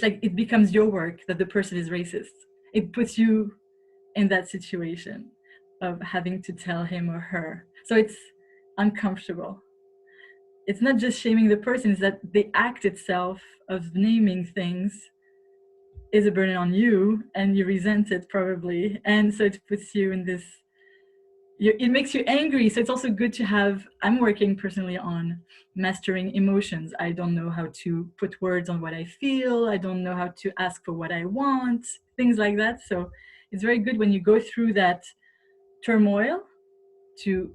like it becomes your work that the person is racist. It puts you in that situation of having to tell him or her. So it's uncomfortable. It's not just shaming the person, it's that the act itself of naming things is a burden on you, and you resent it probably. And so it puts you in this, it makes you angry. So it's also good to have, I'm working personally on mastering emotions. I don't know how to put words on what I feel. I don't know how to ask for what I want, things like that. So it's very good when you go through that turmoil to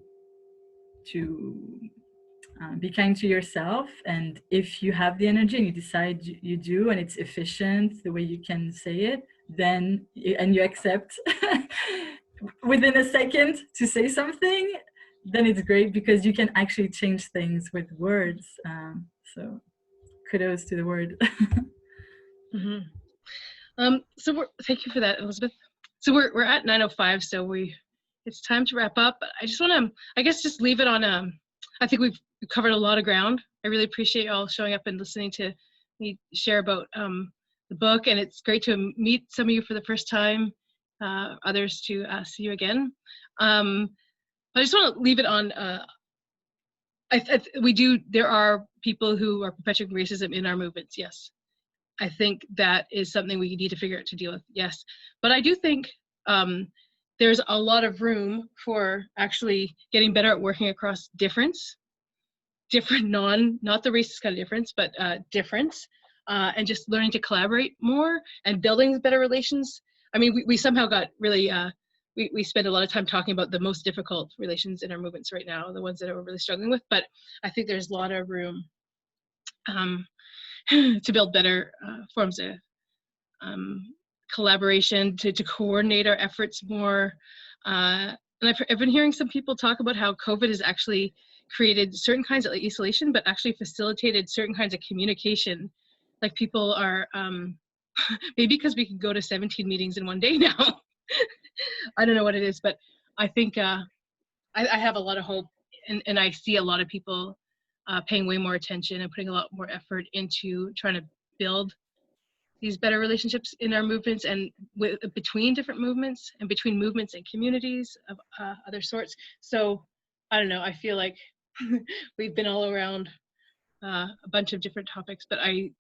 be kind to yourself. And if you have the energy and you decide you do, and it's efficient the way you can say it, then, and you accept, within a second to say something, then it's great because you can actually change things with words. So kudos to the word. So thank you for that, Elizabeth. So we're at 9:05, so it's time to wrap up. But I just want to, I guess, just leave it on. I think we've covered a lot of ground. I really appreciate you all showing up and listening to me share about the book, and it's great to meet some of you for the first time. Others to see you again. I just want to leave it on. There are people who are perpetuating racism in our movements. Yes. I think that is something we need to figure out to deal with. Yes. But I do think there's a lot of room for actually getting better at working across difference, not the racist kind of difference, but difference, and just learning to collaborate more and building better relations. I mean, we somehow got really, we spend a lot of time talking about the most difficult relations in our movements right now, the ones that we're really struggling with, but I think there's a lot of room to build better forms of collaboration, to coordinate our efforts more. And I've been hearing some people talk about how COVID has actually created certain kinds of isolation, but actually facilitated certain kinds of communication. Like people are, maybe because we can go to 17 meetings in one day now. I don't know what it is, but I think I have a lot of hope, and I see a lot of people paying way more attention and putting a lot more effort into trying to build these better relationships in our movements and between different movements and between movements and communities of other sorts. So I don't know, I feel like we've been all around a bunch of different topics, but I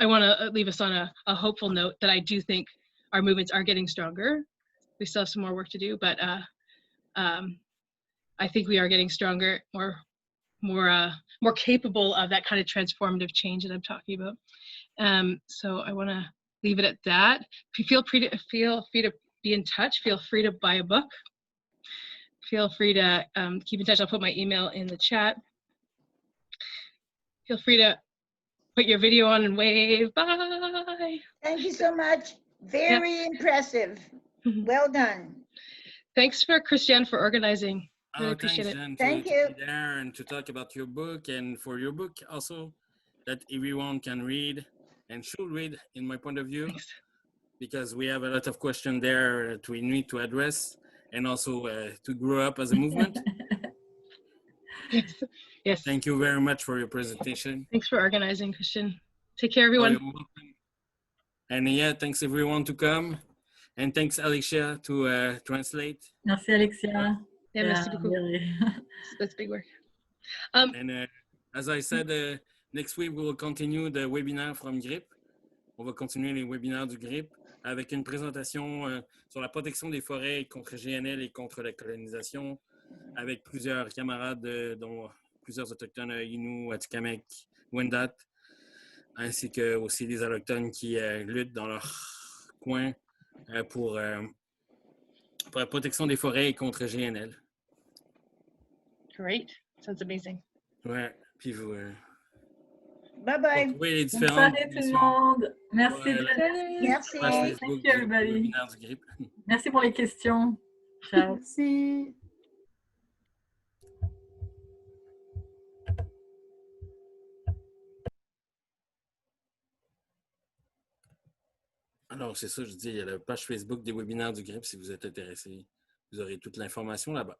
want to leave us on a hopeful note that I do think our movements are getting stronger. We still have some more work to do, but I think we are getting stronger, more capable of that kind of transformative change that I'm talking about. So I want to leave it at that. Feel free to be in touch. Feel free to buy a book. Feel free to keep in touch. I'll put my email in the chat. Feel free to put your video on and wave. Bye. Thank you so much. Very impressive. Well done. Thanks for Christiane for organizing. Really appreciate thanks, it. Jen, Thank to you. be there and to talk about your book, and for your book also that everyone can read and should read, in my point of view. Thanks. Because we have a lot of questions there that we need to address, and also to grow up as a movement. Yes. Thank you very much for your presentation. Thanks for organizing, Christian. Take care, everyone. Oh, you're welcome. And yeah, thanks everyone to come. And thanks, Alexia, to translate. Merci, Alexia. Yeah, merci beaucoup. Really. That's big work. And as I said, next week, we will continue the webinar from GRIP. On va continuer les webinaires du GRIP avec une présentation sur la protection des forêts contre GNL et contre la colonisation, avec plusieurs camarades, dont plusieurs autochtones Innu, Atikamekw, Wendat, ainsi que aussi des allochtones qui luttent dans leur coin pour la protection des forêts et contre GNL. Great. Sounds amazing. Ouais, puis vous... Bye bye. Bonne Bonne soirée tout le monde. Merci de Merci. Facebook, Thank you, everybody. webinaire du GRIP. Merci pour les questions. Ciao. Merci. Alors, c'est ça, je dis, il y a la page Facebook des webinaires du GRIP si vous êtes intéressé. Vous aurez toute l'information là-bas.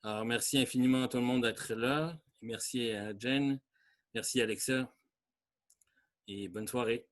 Alors, merci infiniment à tout le monde d'être là. Merci à Jen. Merci Alexia. Et bonne soirée.